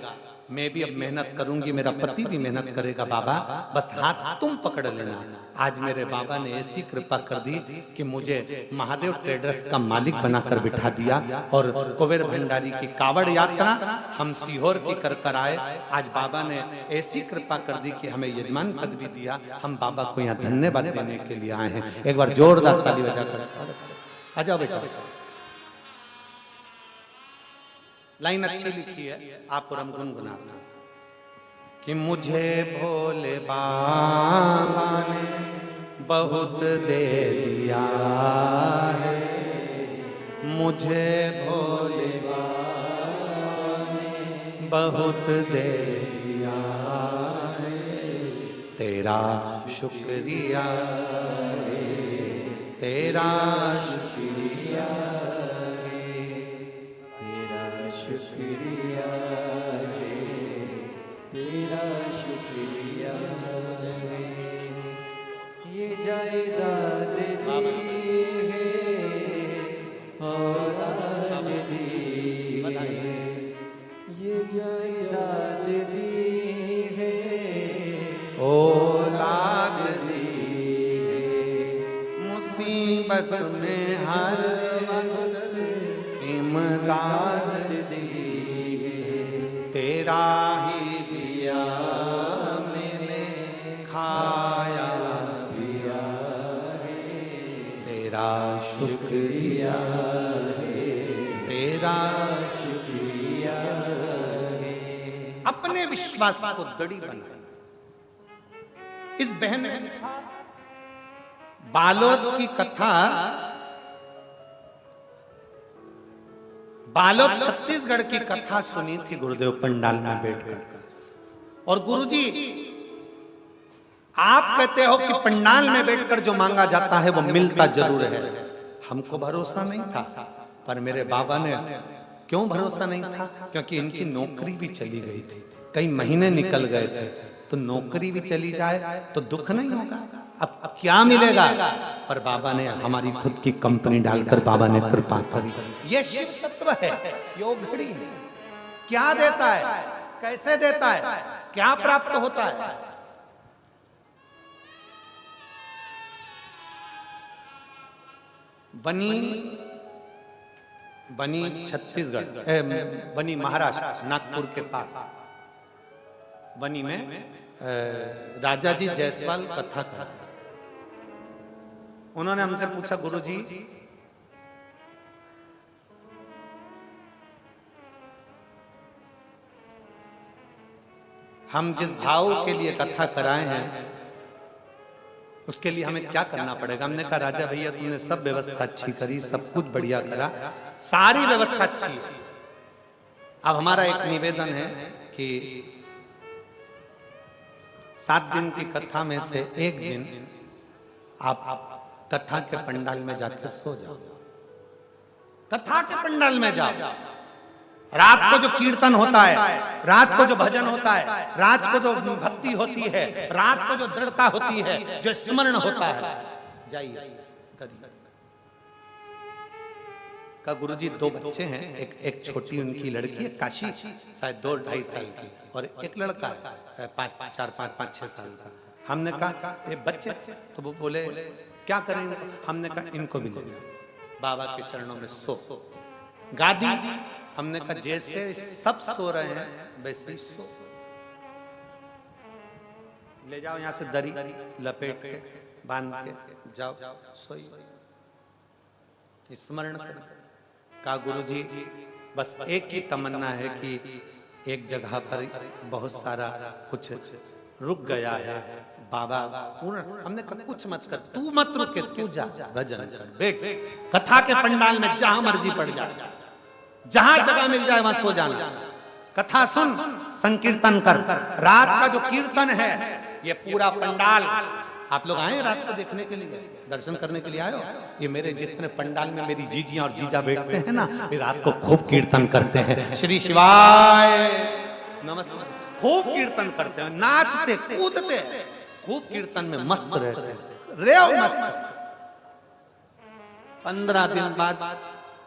मैं भी अब मेहनत करूंगी, मेरा पति भी मेहनत करेगा बाबा, बस हाथ तुम पकड़ लेना। आज मेरे बाबा ने ऐसी कृपा कर दी कि मुझे महादेव ट्रेडर्स का मालिक बनाकर बिठा दिया और कुबेर भंडारी की कावड़ यात्रा हम सीहोर की कर आए। आज बाबा ने ऐसी कृपा कर दी कि हमें यजमान पद भी दिया। हम बाबा को यहाँ धन्यवाद देने के लिए आए हैं। एक बार जोरदार ताली बजाकर स्वागत करें। आ जाओ बेटा। लाइन अच्छी लिखी है, आप परम गुनगुनाना कि मुझे भोले बाबा ने बहुत दे दिया है, मुझे भोले बाबा ने बहुत दे दिया है। तेरा शुक्रिया है, तेरा शुक्रिया, शुक्रिया है, तेरा शुक्रिया है। ये जायदाद दी है औलाद दी है, ये जायदाद दी है औलाद दी है। मुसीबत में हर वक्त इमदाद तेरा ही दिया मैंने खाया पिया है। तेरा शुक्रिया है, तेरा शुक्रिया है। अपने विश्वास को दृढ़ बनाए। इस बहन ने बालोद की कथा, बालोद छत्तीसगढ़ की कथा सुनी थी गुरुदेव पंडाल में बैठकर। और गुरुजी आप कहते हो कि पंडाल में बैठकर जो मांगा जाता है वो मिलता जरूर है। हमको भरोसा नहीं था, पर मेरे बाबा ने क्यों भरोसा नहीं था? क्योंकि इनकी नौकरी भी चली गई थी, कई महीने निकल गए थे। तो नौकरी भी चली जाए तो दुख नहीं होगा। अब क्या मिलेगा? पर बाबा ने हमारी खुद की कंपनी डालकर बाबा ने कृपा करी। ये शिव तत्व है, योग घड़ी है। क्या देता है, कैसे देता है, क्या प्राप्त होता है? बनी छत्तीसगढ़, बनी महाराष्ट्र, नागपुर के पास बनी में राजा जी जायसवाल कथा कर, उन्होंने हमसे पूछा, गुरुजी हम जिस भाव के लिए कथा कराए हैं उसके लिए हमें क्या करना पड़ेगा? हमने कहा राजा भैया तुमने सब व्यवस्था अच्छी करी, सब कुछ बढ़िया करा, सारी व्यवस्था अच्छी है। अब हमारा एक निवेदन है कि 7 दिन की कथा में से एक दिन आप कथा के पंडाल में जाकर सो जाओ। कथा के पंडाल में जाओ। रात को जो कीर्तन होता है, रात को जो भजन होता है, रात को जो भक्ति होती है, रात को जो दृढ़ता होती है, जो स्मरण होता है, जाइए करिए। का गुरुजी 2 बच्चे हैं, एक छोटी उनकी लड़की है काशी, शायद 2-2.5 साल की, और एक लड़का है 4-5-6 साल का। हमने कहा ये बच्चे, तो वो बोले क्या करेंगे? हमने कहा इनको भी ले लो, बाबा के चरणों में सो। गादी, हमने कहा जैसे सब सो रहे हैं वैसे ही सो, ले जाओ यहां से दरी लपेट के बांध के जाओ, सोई, स्मरण करो। कहा गुरुजी बस एक ही तमन्ना है कि एक जगह पर बहुत सारा कुछ रुक गया है, बाबा पूर्ण। हमने कहा कुछ मत कर, तू मत रुके, तू जा भजन कर, बैठ कथा के पंडाल में जहां मर्जी पड़ जा, जहां जगह मिल जाए वहां सो जाना, कथा सुन, संकीर्तन कर। रात का जो कीर्तन है, ये पूरा पंडाल, आप लोग आए रात को देखने के लिए, दर्शन करने के लिए आए हो? ये मेरे जितने पंडाल में मेरी जीजियां और जीजा बैठते हैं ना, ये रात को खूब कीर्तन करते हैं, श्री शिवाय नमस्ते, खूब कीर्तन करते हैं, नाचते कूदते, खूब कीर्तन में मस्त रहते हैं, रेव मस्त। 15 दिन बाद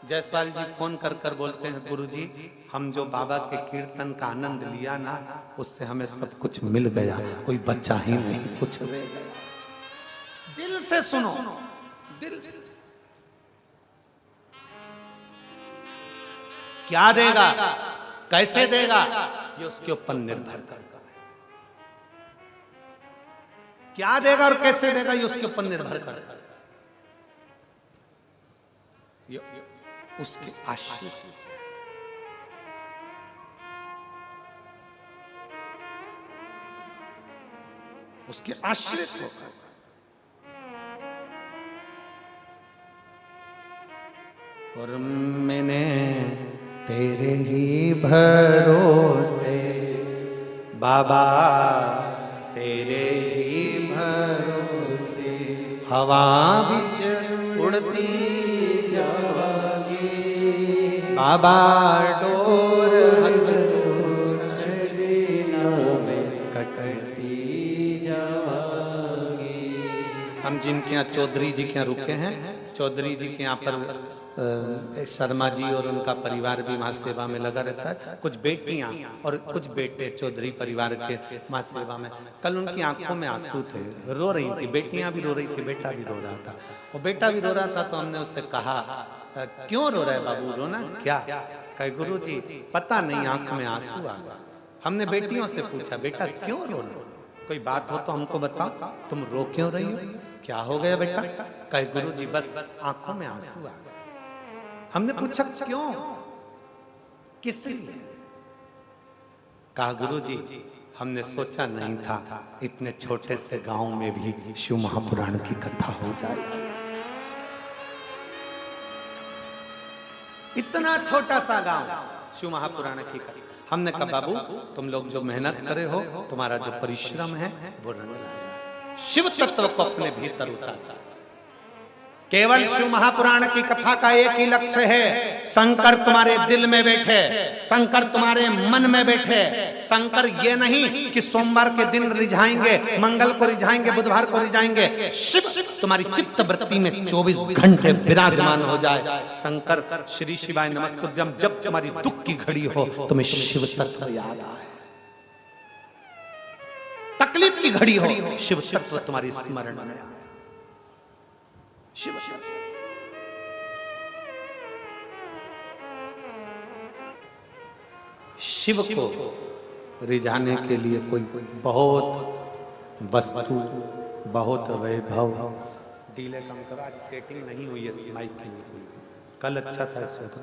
जायसवाल जी फोन कर कर बोलते हैं, गुरुजी हम जो बाबा के कीर्तन का आनंद लिया ना, उससे हमें सब कुछ मिल गया, कोई बच्चा ही नहीं, कुछ रह गया। दिल से सुनो, दिल से। क्या देगा, कैसे देगा, ये उसके ऊपर निर्भर करता है। क्या देगा और कैसे देगा, ये उसके ऊपर निर्भर करता है, उसके आश्रित। उसके आश्रित होकर। और मैंने तेरे ही भरोसे बाबा, तेरे ही भरोसे हवा बिच उड़ती बाबा, डोर कटती जाएगी। हम जिनके यहाँ चौधरी जी के यहाँ रुके हैं, चौधरी जी के यहाँ पर शर्मा जी और उनका परिवार भी वहाँ सेवा में लगा रहता है, कुछ बेटियां और कुछ बेटे चौधरी परिवार के वहाँ सेवा में। कल उनकी आंखों में आंसू थे, रो रही थी, बेटियां भी रो रही थी, बेटा भी रो रहा था। और बेटा भी रो रहा था तो हमने उससे कहा क्यों रो रहे बाबू, रोना क्या? कहे गुरुजी पता नहीं आंख में आंसू आ गया। हमने बेटियों से पूछा बेटा क्यों रो रहे हो, कोई बात हो तो हमको बताओ, तुम रो क्यों रही हो, क्या हो गया बेटा? कहे गुरुजी बस आंखों में आंसू आ गया। हमने पूछा क्यों, किस लिए? कहा गुरुजी हमने सोचा नहीं था इतने छोटे से गांव में भी शिव महापुराण की कथा हो जाएगी। इतना छोटा सा गांव, शिव महापुराण की कथा। हमने कहा बाबू तुम लोग जो मेहनत करे हो, तुम्हारा जो परिश्रम है वो रंग लाएगा, शिव तत्व को अपने भीतर उतारता। केवल शिव महापुराण की कथा का एक ही लक्ष्य है, शंकर तुम्हारे दिल में बैठे, शंकर तुम्हारे मन में बैठे। शंकर ये नहीं कि सोमवार के दिन रिझाएंगे, मंगल को रिझाएंगे, बुधवार को रिझाएंगे। शिव तुम्हारी चित्त वृत्ति में 24 घंटे विराजमान हो जाए। शंकर श्री शिवाय नमस्तुभ्यम जब तुम्हारी दुख की घड़ी हो तुम्हें शिव तत्व याद आए, तकलीफ की घड़ी हो शिव तत्व तुम्हारी स्मरण में आए। शिव शिव को रिझाने के लिए कोई बहुत वस्तु, बहुत वैभव। डीले कम करो, आज सेटिंग नहीं हुई है माइक की, कल अच्छा था इससे तो।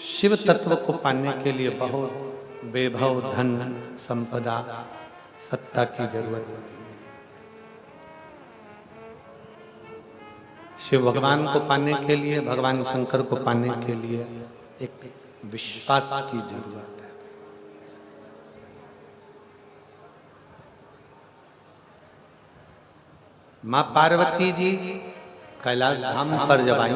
शिव तत्व को पाने के लिए बहुत वैभव, धन, संपदा, सत्ता की जरूरत है। शिव भगवान को पाने के लिए, भगवान शंकर को पाने के लिए एक विश्वास की जरूरत है। मां पार्वती जी कैलाश धाम पर जब आई,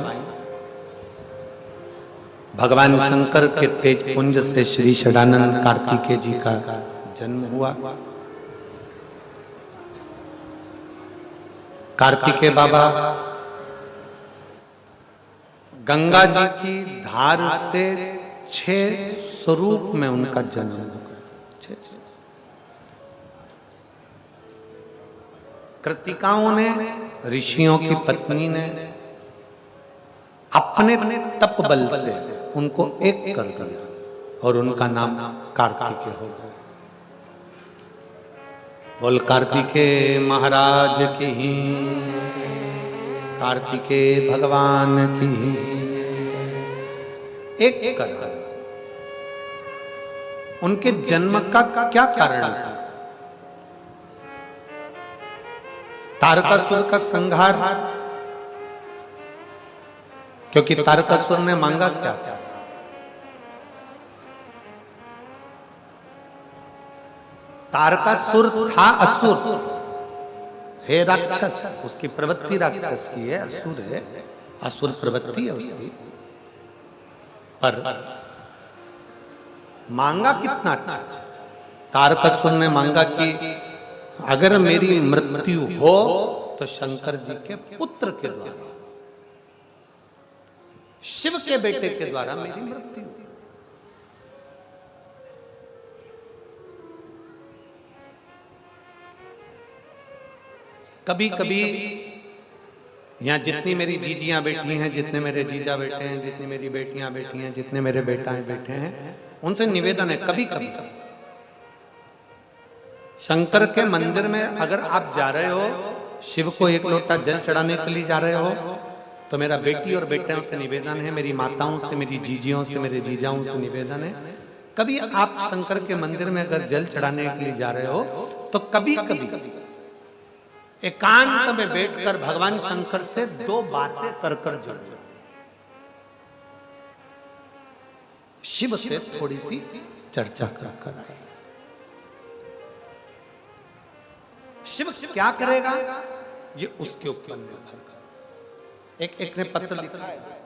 भगवान शंकर के तेज पुंज से श्री षडानंद कार्तिकेय जी का जन्म हुआ। कार्तिकेय बाबा गंगा जी की धार से 6 स्वरूप में उनका जन्म हो गया। कृतिकाओं ने, ऋषियों की पत्नी ने अपने तप बल से उनको एक कर दिया और उनका नाम कार्तिकेय हो गया। बोल कार्तिकेय महाराज की, कार्तिकेय भगवान की। एक कर उनके जन्म का क्या कारण था? तारकासुर का संहार, क्योंकि तारकासुर ने मांगा क्या था? तारकासुर था असुर, है राक्षस, उसकी प्रवृत्ति राक्षस की है, असुर है, असुर प्रवृत्ति है उसकी। पर मांगा कितना अच्छा। तारकासुर ने मांगा कि अगर मेरी मृत्यु हो तो शंकर जी के पुत्र के द्वारा, शिव के बेटे के द्वारा मेरी मृत्यु। कभी कभी यहाँ जितनी मेरी जीजियां बैठी हैं, जितने मेरे जीजा बैठे हैं, जितनी मेरी बेटियां बैठी हैं, जितने मेरे बेटाएं बैठे हैं, उनसे निवेदन है, कभी कभी शंकर के मंदिर में अगर आप जा रहे हो, शिव को एक लोटा जल चढ़ाने के लिए जा रहे हो, तो मेरा बेटी और बेटियों से निवेदन है, मेरी माताओं से, मेरी जीजियों से, मेरे जीजाओं से निवेदन है, कभी आप शंकर के मंदिर में अगर जल चढ़ाने के लिए जा रहे हो तो कभी कभी एकांत में बैठकर भगवान शंकर से 2 बातें कर कर जल, शिव से थोड़ी सी चर्चा कर आए। शिव क्या करेगा ये उसके ऊपर निर्भर कर। एक ने पत्र लिखा है,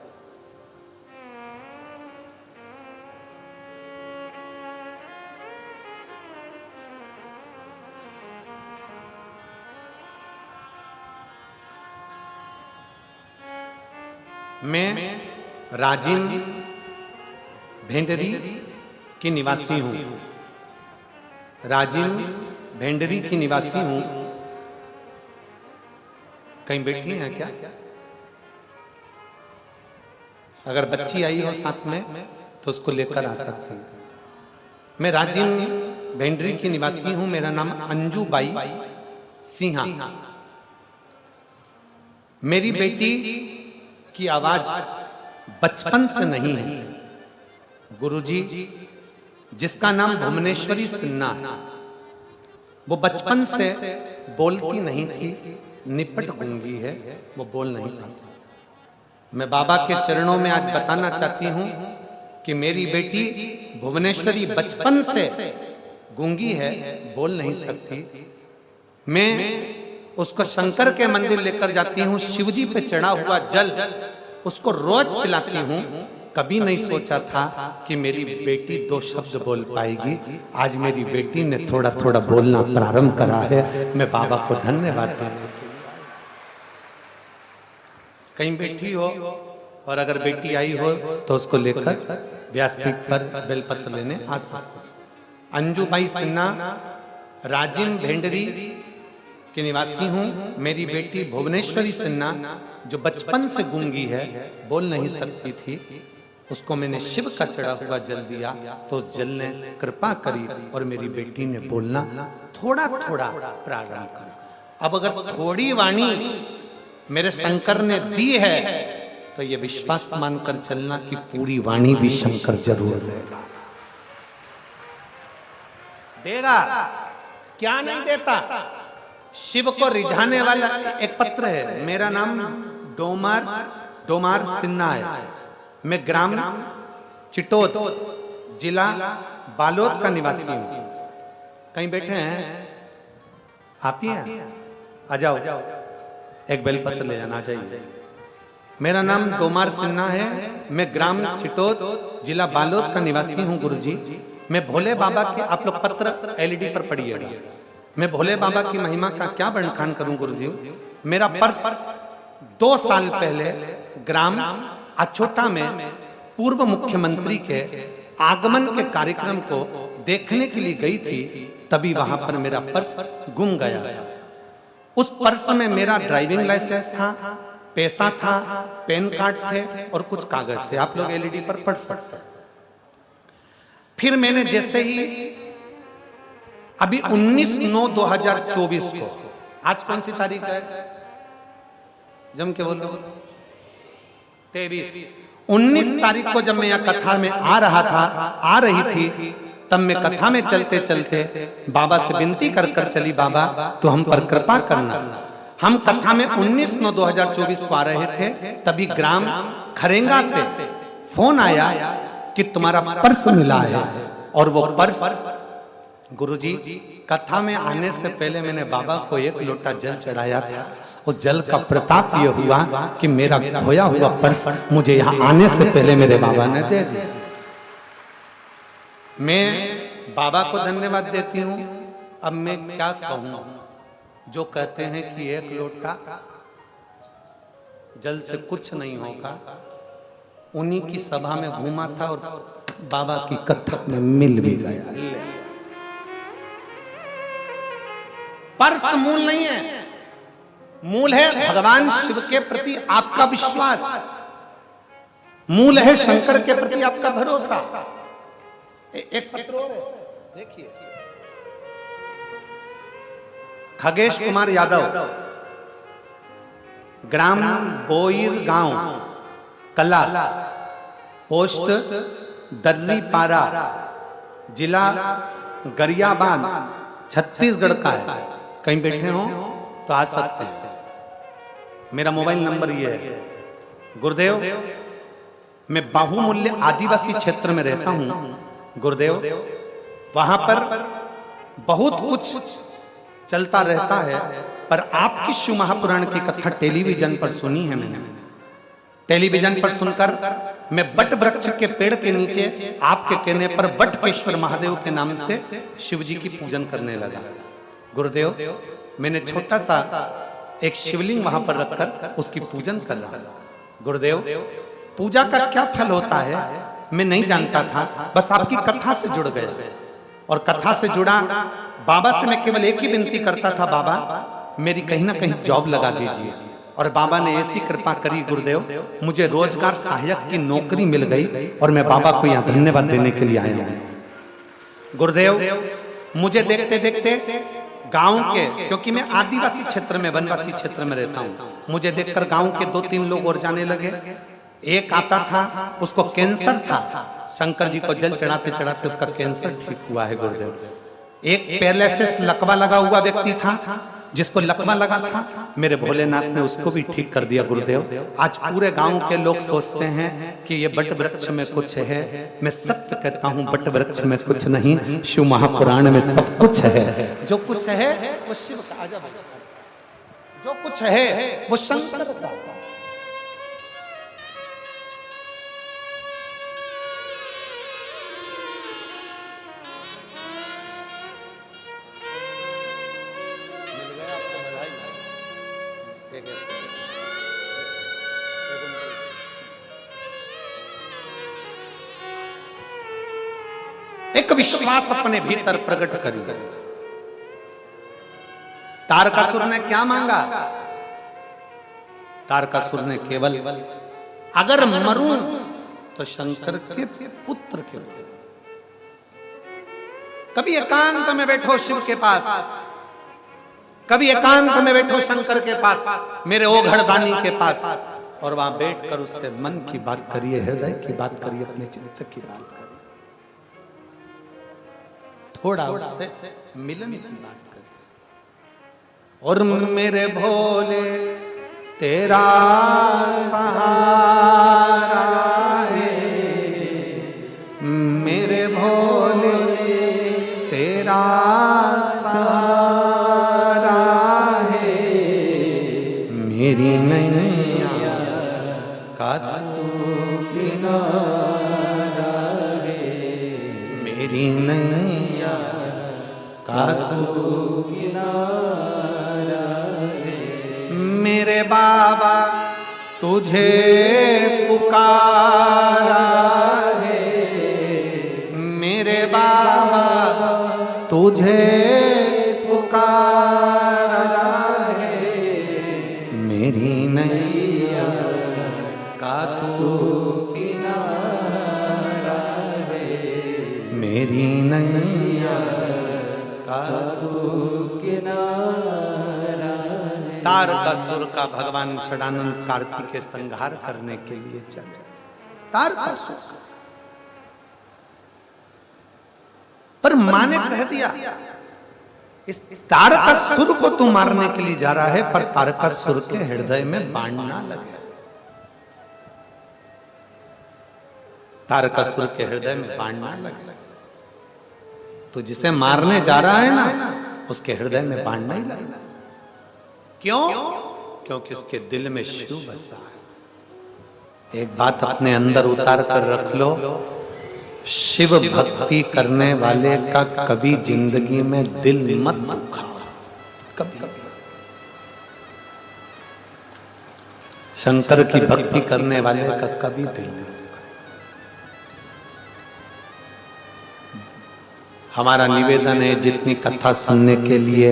मैं राजिम भेंडरी की निवासी हूं, राजिम भेंडरी की निवासी हूं। कहीं बैठी हैं क्या? अगर बच्ची आई हो साथ में तो उसको लेकर आ सकती है। मैं राजिम भेंडरी की निवासी हूं, मेरा नाम अंजू बाई सिंहा। मेरी बेटी की आवाज बचपन से नहीं है। गुरुजी जिसका नाम भुवनेश्वरी सिन्हा, वो बचपन से बोलती नहीं थी, निपट गूंगी है, वो बोल नहीं पाती। मैं बाबा के चरणों में आज बताना चाहती हूं कि मेरी बेटी भुवनेश्वरी बचपन से गूंगी है, बोल नहीं सकती। मैं उसको शंकर के मंदिर लेकर जाती हूँ, शिवजी पे चढ़ा हुआ जल उसको रोज पिलाती हूँ। कभी नहीं सोचा था कि मेरी बेटी 2 शब्द बोल पाएगी। आज मेरी बेटी ने थोड़ा थोड़ा बोलना प्रारंभ करा है। मैं बाबा को धन्यवाद देता हूं। कहीं बैठी हो और अगर बेटी आई हो तो उसको लेकर व्यासपीठ पर बेलपत्र लेने आ सकते। अंजुबाई सिन्हा, राजिम भेंडरी की निवासी हूँ। मेरी बेटी भुवनेश्वरी सिन्हा जो बचपन से गूंगी है, बोल नहीं सकती थी, उसको मैंने शिव का चढ़ा हुआ जल दिया तो उस जल ने कृपा करी और मेरी बेटी ने बोलना थोड़ा थोड़ा प्रारंभ करा। अब अगर थोड़ी वाणी मेरे शंकर ने दी है तो ये विश्वास मानकर चलना कि पूरी वाणी भी शंकर जरूर देगा। देगा क्या नहीं देता। शिव को रिझाने वाला एक पत्र है। मेरा नाम डोमार सिन्हा है। मैं ग्राम चिटोद, जिला बालोद का निवासी हूं। कहीं बैठे हैं आप ही हैं? आ जाओ, एक बेलपत्र ले जाना चाहिए। मेरा नाम डोमार सिन्हा है। मैं ग्राम चिटोद, जिला बालोद का निवासी हूं। गुरुजी, मैं भोले बाबा के, आप लोग पत्र एलईडी पर पढ़िएगा, मैं भोले बाबा की महिमा का क्या बखान करूं गुरुजी। मेरा पर्स 2 साल पहले ग्राम अछोटा में पूर्व मुख्यमंत्री के आगमन के कार्यक्रम को देखने के लिए गई थी, तभी वहां पर मेरा पर्स गुम गया था। उस पर्स में मेरा ड्राइविंग लाइसेंस था, पैसा था, पैन कार्ड थे और कुछ कागज थे। आप लोग एलईडी पर पढ़ सकते हैं। फिर मैंने जैसे ही अभी 19/9/2024 को, आज कौन सी तारीख है? जम के बोलो। 19 तारीख को जब मैं यहाँ कथा में आ रही थी, तब मैं कथा में चलते चलते बाबा से विनती कर कर चली, बाबा तो हम पर कृपा करना। हम कथा में 19/9/2024 को आ रहे थे, तभी ग्राम खरेंगा से फोन आया कि तुम्हारा पर्स मिला है। और वो पर्स, गुरुजी, कथा में आने से पहले मैंने बाबा को 1 लोटा जल चढ़ाया था। उस जल का प्रताप यह हुआ कि मेरा खोया हुआ पर्स मुझे यहाँ आने से पहले मेरे बाबा ने दे दिया। मैं बाबा को धन्यवाद देती हूँ। अब मैं क्या कहूँ, जो कहते हैं कि 1 लोटा जल से कुछ नहीं होगा, उन्हीं की सभा में घूमा था और बाबा की कथा में मिल भी गया। पर्स मूल नहीं है, मूल है भगवान शिव के प्रति आपका विश्वास, मूल है शंकर के प्रति आपका भरोसा। एक पत्र और है, देखिए। खगेश कुमार यादव, ग्राम बोईर गांव, कला, पोस्ट दर्रीपारा, जिला गरियाबाद, छत्तीसगढ़ का है। कहीं बैठे हो तो आ सकते हैं। मेरा मोबाइल नंबर ये है। गुरुदेव, मैं बाहुमूल्य आदिवासी क्षेत्र में रहता हूं। गुरुदेव, वहां पर बहुत कुछ चलता रहता है, पर आपकी शिव महापुराण की कथा टेलीविजन पर सुनी है मैंने। टेलीविजन पर सुनकर मैं बट वृक्ष के पेड़ के नीचे आपके कहने पर बटकेश्वर महादेव के नाम से शिव जी की पूजन करने लगा। गुरुदेव, मैंने छोटा सा एक शिवलिंग वहां पर रखकर उसकी पूजन कर रहा। गुरुदेव, पूजा का क्या फल होता है मैं नहीं जानता था, बस आपकी कथा से जुड़ गया। और कथा से जुड़ा बाबा से मैं केवल एक ही विनती करता था, बाबा मेरी कहीं ना कहीं जॉब लगा दीजिए। और बाबा ने ऐसी कृपा करी गुरुदेव, मुझे रोजगार सहायक की नौकरी मिल गई और मैं बाबा को यहाँ धन्यवाद देने के लिए आया हूँ। गुरुदेव, मुझे देखते देखते गांव के, क्योंकि मैं आदिवासी क्षेत्र में, वनवासी क्षेत्र में रहता हूँ, मुझे देखकर गांव के 2-3 लोग और जाने लगे। एक आता था, उसको कैंसर था, शंकर जी को जल चढ़ाते चढ़ाते उसका कैंसर ठीक हुआ है। गुरुदेव, एक पैरालिसिस लकवा लगा हुआ व्यक्ति था, जिस पर लकवा लगा था, मेरे भोलेनाथ ने उसको भी ठीक कर दिया गुरुदेव। आज पूरे गांव के लोग सोचते हैं कि ये बट वृक्ष में कुछ है। मैं सत्य कहता हूं, बट वृक्ष में कुछ नहीं, शिव महापुराण में सब कुछ है। जो कुछ है वो शिव का, जो कुछ है वो शंकर का। एक विश्वास अपने भीतर प्रकट करिए। तारकासुर ने क्या मांगा? तारकासुर ने केवल अगर मरूं तो शंकर के पुत्र के रूप। कभी एकांत में बैठो शिव के पास, कभी एकांत में बैठो शंकर के पास, मेरे ओघड़ दानी के पास, और वहां बैठकर उससे मन की बात करिए, हृदय की बात करिए, अपने चित्त की बात करिए, थोड़ा उससे मिलन की बात करिए। और मेरे भोले तेरा सहारा है, मेरे भोले तेरा सहारा है, मेरी नैया का तू किनारा है, मेरी नैया का तू किनारा है। मेरे बाबा तुझे पुकारा है, मेरे बाबा तुझे पुकारा है, मेरी नैया का तू किनारा है, मेरी नैया का तू किनारा है। तारकासुर का भगवान षडानंद कार्तिकेय संहार करने के लिए चले। तारकासुर पर माँ ने कह दिया, इस तारकासुर को तू मारने के लिए जा रहा है, पर तारकासुर के हृदय में बाण ना लगे। तारकासुर के हृदय में बाण ना लगे। तो जिसे मारने जा रहा है ना, उसके हृदय में बाण नहीं लगेगा। क्यों? क्योंकि उसके दिल में शिव बसा है। एक बात अपने अंदर उतार कर रख लो, शिव भक्ति करने वाले का कभी जिंदगी में दिल मत दुखाओ, कभी। शंकर की भक्ति करने वाले का कभी दिल नहीं। हमारा निवेदन है, जितनी कथा सुनने के लिए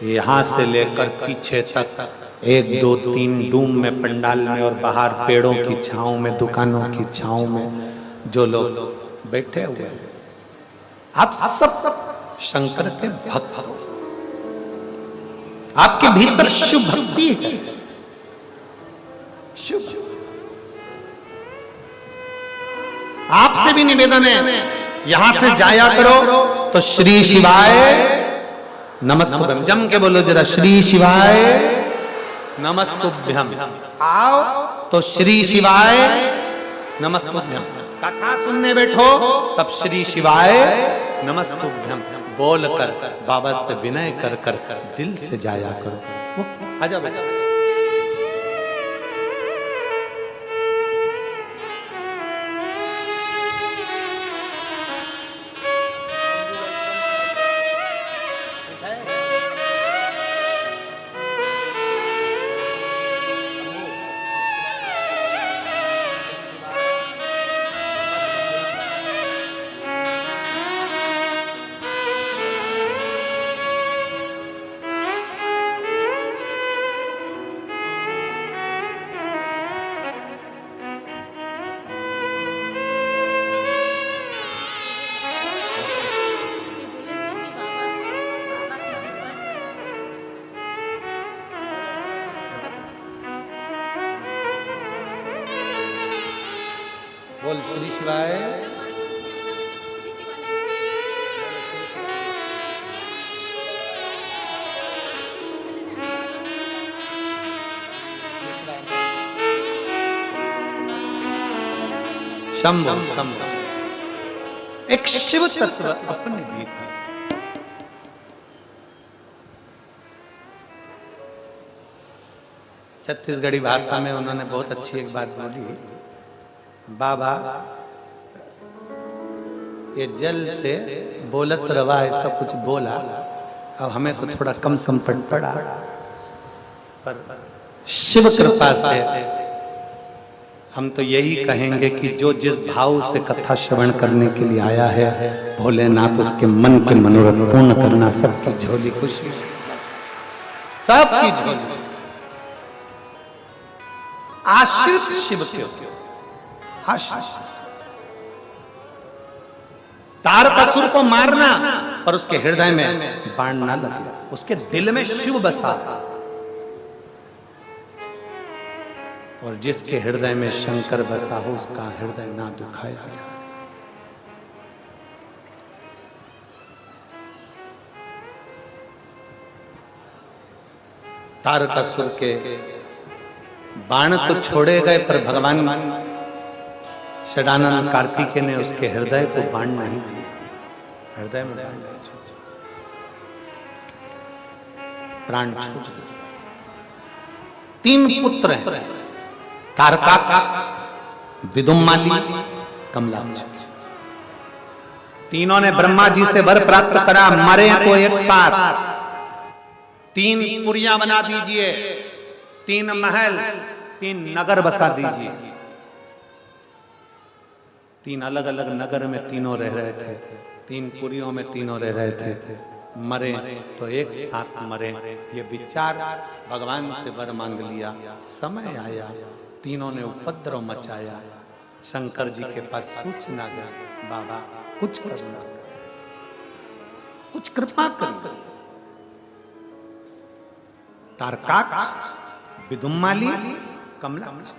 यहां से लेकर पीछे तक 1 2 3 डूम में, पंडाल में और बाहर पेड़ों की छांव में, दुकानों की छांव में जो लोग बैठे हुए, आप सब शंकर के भक्त हो। आपके भीतर शिव भक्ति है। शिव आपसे भी निवेदन है, यहां से जाया करो तो श्री शिवाय नमस्तुभ्यम, जम के बोलो जरा, श्री शिवाय नमस्तुभ्यम। आओ तो श्री शिवाय नमस्तुभ्यम। कथा सुनने बैठो तब श्री शिवाय नमस्तुभ्यम बोलकर बाबा से विनय कर कर दिल से जाया करो। आजा बेटा। बोल श्री शिवाय। शंभु शंभु। एक शिव तत्व अपने भीतर। छत्तीसगढ़ी भाषा में उन्होंने बहुत अच्छी एक बात बोली, बाबा ये जल से बोलत रवा ऐसा कुछ बोला, अब हमें तो थोड़ा कम संपट पड़ा, पर शिव कृपा से हम तो यही कहेंगे कि जो जिस भाव से कथा श्रवण करने के लिए आया है, भोलेनाथ उसके मन के मनोरथ पूर्ण करना, सबकी झोली खुशी, सबकी झोली। आश्रित शिव के आश्रित। तारकासुर को मारना पर उसके हृदय में बाण ना लगे, उसके दिल में शिव बसा, और जिसके हृदय में शंकर बसा हो उसका हृदय ना दुखाया जाए। तारकासुर के बाण तो छोड़े गए, पर भगवान षडानंद कार्तिकेय ने उसके हृदय को बाण नहीं दिया, हृदय में बाण नहीं छोड़ा, प्राण छूट गए। 3 पुत्र हैं, तारकाक्ष, विदुम्माली, कमलाक्ष। तीनों ने ब्रह्मा जी से वर प्राप्त करा, मरे तो एक साथ, 3 पुरियां बना दीजिए, 3 महल, 3 नगर बसा दीजिए। 3 अलग अलग नगर में तीनों रह रहे थे, 3 पुरियों में तीनों रह रहे थे। मरे तो एक साथ मरे, ये विचार भगवान से वर मांग लिया। समय आया, तीनों ने उपद्रव मचाया। शंकर जी के पास सूचना गई, बाबा कुछ करना, कुछ कृपा कर। तारकाक्ष, विदुम्माली, कमलाक्ष।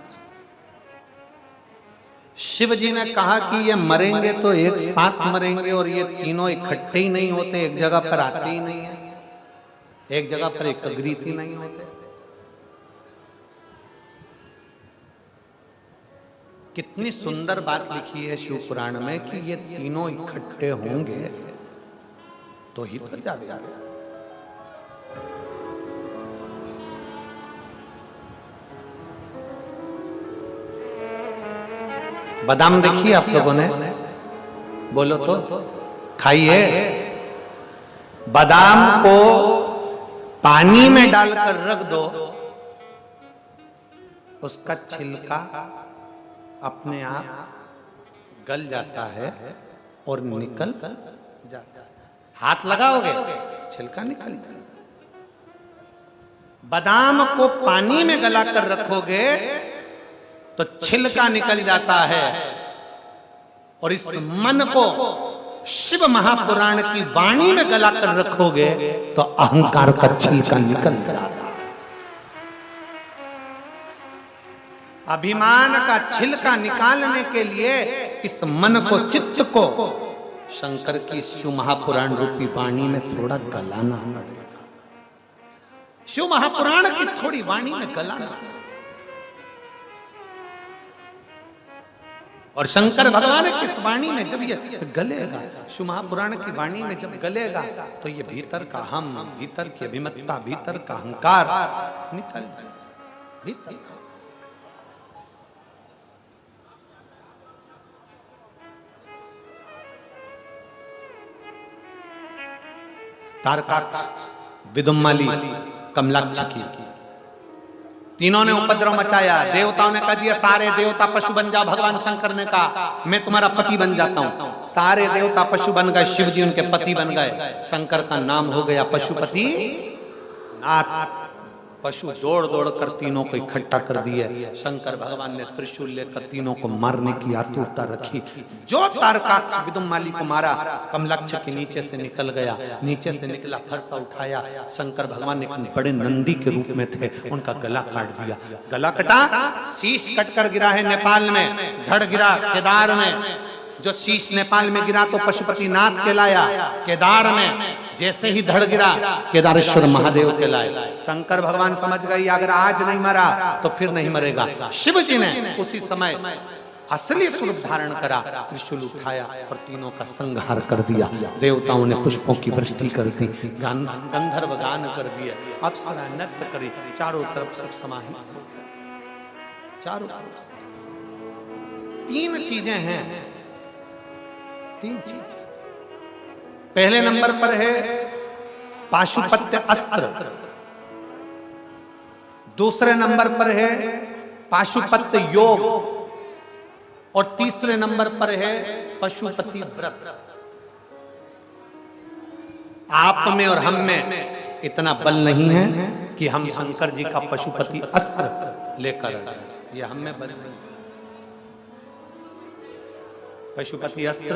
शिव जी ने कहा कि ये मरेंगे तो एक साथ मरेंगे, और ये तीनों इकट्ठे ही नहीं होते, एक जगह पर आते ही नहीं है, एक जगह पर एकत्रित ही नहीं होते। कितनी सुंदर बात लिखी है शिव पुराण में कि ये तीनों इकट्ठे होंगे तो ही तो जाएगा। बादाम देखिए आप लोगों ने, बोलो तो खाइए। बादाम को पानी में डालकर रख दो, उसका छिलका अपने आप गल जाता है और निकल जाता है। हाथ लगाओगे छिलका निकल जाएगा। बादाम को पानी में गलाकर रखोगे तो छिलका निकल जाता है, और इस मन को शिव महापुराण की वाणी में गलाकर रखोगे तो अहंकार का छिलका निकल जाता है। अभिमान का छिलका निकालने के लिए इस मन को, चित्त को शंकर की शिव महापुराण रूपी वाणी में थोड़ा गलाना पड़ेगा। शिव महापुराण की थोड़ी वाणी में गलाना, और शंकर भगवान की इस वाणी में जब ये गलेगा, शिव महापुराण की वाणी में जब गलेगा, तो ये भीतर का हम, भीतर की अभिमत्ता, भीतर का अहंकार निकल जाएगा। भीतर का तारकाक्ष, विदुम्माली, कमलाक्ष की तीनों ने उपद्रव मचाया। देवताओं ने कह दिया सारे देवता पशु बन जाओ। भगवान शंकर ने कहा मैं तुम्हारा पति बन जाता हूं। सारे देवता पशु बन गए, शिव जी उनके पति बन गए। शंकर का नाम हो गया पशुपति नाथ। पशु दौड़ दौड़ कर तीनों को इकट्ठा कर दिए। शंकर भगवान ने त्रिशूल लेकर तीनों को मारने की आतुरता रखी। जो तारकाक्ष विदुम्माली को मारा, कमलाक्ष के नीचे से निकल गया। नीचे से निकला, फरसा उठाया। शंकर भगवान ने बड़े नंदी के रूप में थे, उनका गला काट दिया। गला कटा, शीश कटकर गिरा है नेपाल में, धड़ गिरा केदार में। जो शीश नेपाल में गिरा तो पशुपति नाथ कहलाया। केदार में जैसे ही धड़ गिरा, केदारेश्वर महादेव कहलाए। शंकर भगवान समझ गई अगर आज नहीं मरा तो फिर नहीं मरेगा। शिव जी ने उसी समय असली स्वरूप धारण करा, त्रिशूल उठाया और तीनों का संहार कर दिया। देवताओं ने पुष्पों की वृष्टि कर दी, गंधर्व गान कर दिए, अप्सरा नृत्य करी, चारों तरफ सुख समाहित हो गया। चारों तरफ तीन चीजें हैं, तीन चीज। पहले नंबर पर है पाशुपत्य अस्त्र, दूसरे नंबर पर है पाशुपत्य योग और तीसरे नंबर पर है पशुपति व्रत। आप में और हम में इतना बल नहीं है कि हम शंकर जी का पशुपति अस्त्र लेकर आए, ये हम में बल नहीं। पशुपति अस्त्र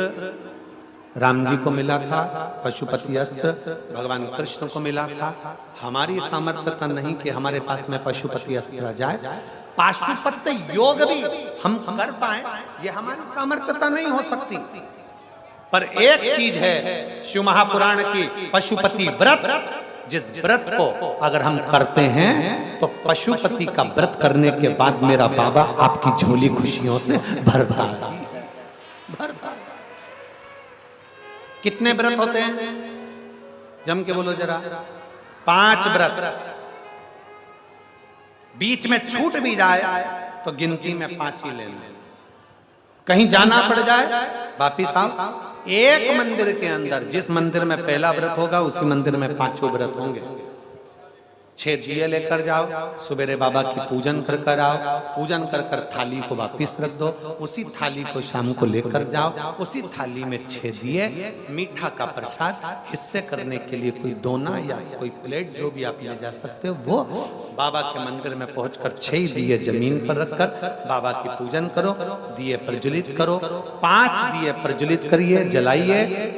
राम जी को मिला था, पशुपति अस्त्र भगवान कृष्ण को मिला था। हमारी सामर्थ्यता नहीं कि हमारे पास में पशुपति अस्त्र आ जाए। पाशुपत्य योग भी हम कर पाए, ये हमारी सामर्थ्यता नहीं हो सकती। पर एक चीज है शिव महापुराण की, पशुपति व्रत। जिस व्रत को अगर हम करते हैं तो पशुपति का व्रत करने के बाद मेरा बाबा आपकी झोली खुशियों से भरता है, भरता है। कितने व्रत होते हैं? जम के बोलो जरा। 5 व्रत। बीच में छूट भी जाए तो गिनती में 5 ही लेना। कहीं जाना पड़ जाए वापिस आओ। एक मंदिर के अंदर जिस मंदिर में पहला व्रत होगा उसी मंदिर में 5 व्रत होंगे। 6 दिए लेकर जाओ, सुबेरे बाबा की पूजन कर कर आओ, पूजन कर कर थाली को वापिस रख दो, उसी थाली को शाम को लेकर जाओ, उसी थाली में 6 दिए, मीठा का प्रसाद, हिस्से करने के लिए कोई दोना या कोई प्लेट जो भी आप ले जा सकते हो, वो बाबा के मंदिर में पहुंचकर 6 दिए जमीन पर रखकर बाबा की पूजन करो, दिए प्रज्वलित करो। 5 दिए प्रज्वलित करिए, जलाइए।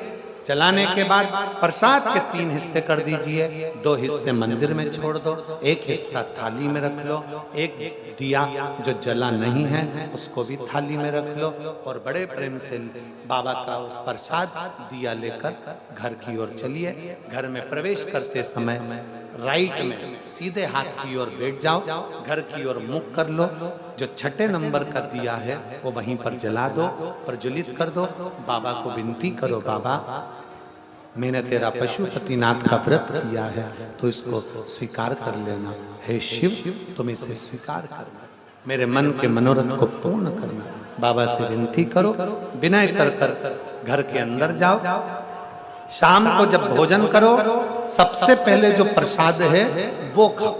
जलाने के बाद प्रसाद के 3 हिस्से कर दीजिए, 2 हिस्से मंदिर में छोड़ दो, 1 हिस्सा थाली में रख लो, एक दिया जो जला नहीं है उसको भी थाली में रख लो और बड़े प्रेम से बाबा का प्रसाद दिया लेकर घर की ओर चलिए। घर में प्रवेश करते समय राइट में सीधे हाथ की ओर बैठ जाओ, घर की ओर मुख कर लो। जो 6ठे नंबर का दिया है वो वहीं पर जला दो, प्रज्वलित कर दो। बाबा को विनती करो, बाबा मैंने तेरा पशुपतिनाथ का व्रत किया है तो इसको स्वीकार कर लेना। हे शिव तुम इसे स्वीकार करना, मेरे मन के मनोरथ को पूर्ण करना। बाबा से विनती करो, विनय कर कर घर के अंदर जाओ। शाम को जब भोजन करो सबसे पहले जो प्रसाद है वो खाओ,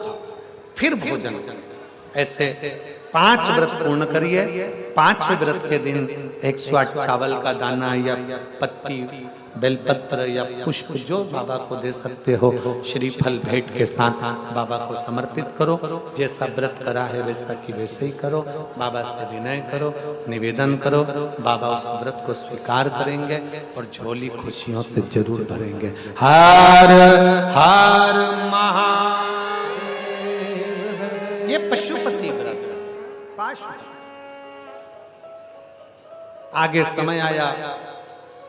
फिर भोजन करो। ऐसे 5 व्रत पूर्ण करिए। 5वें व्रत के दिन 108 चावल का दाना या पत्ती, बेलपत्र या पुष्प जो बाबा को दे सकते हो, श्रीफल भेंट के साथ बाबा को समर्पित करो। जैसा व्रत करा है वैसा की वैसे ही करो। बाबा से विनय करो, निवेदन करो, बाबा उस व्रत को स्वीकार करेंगे और झोली खुशियों से जरूर भरेंगे। हर हर महादेव। ये पशुपति व्रत। आगे समय आया,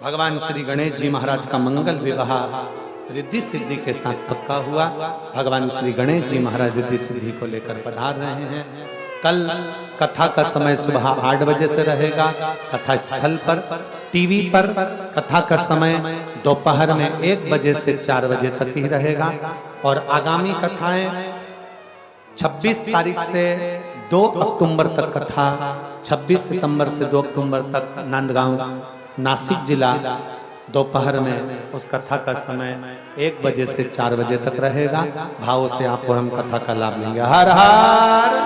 भगवान श्री गणेश जी महाराज का मंगल विवाह रिद्धि सिद्धि के साथ पक्का हुआ। भगवान श्री गणेश जी महाराज रिद्धि सिद्धि को लेकर पधार रहे हैं। कल कथा का समय सुबह 8 बजे से रहेगा कथा स्थल पर। टीवी पर कथा का समय दोपहर में 1 बजे से 4 बजे तक ही रहेगा और आगामी कथाएं 26 तारीख से 2 अक्टूबर तक कथा, 26 सितंबर से 2 अक्टूबर तक नांदगांव नासिक जिला दोपहर में उस कथा का समय 1 बजे से 4 बजे तक रहेगा। भाव से आप और हम कथा का लाभ लेंगे। हर हर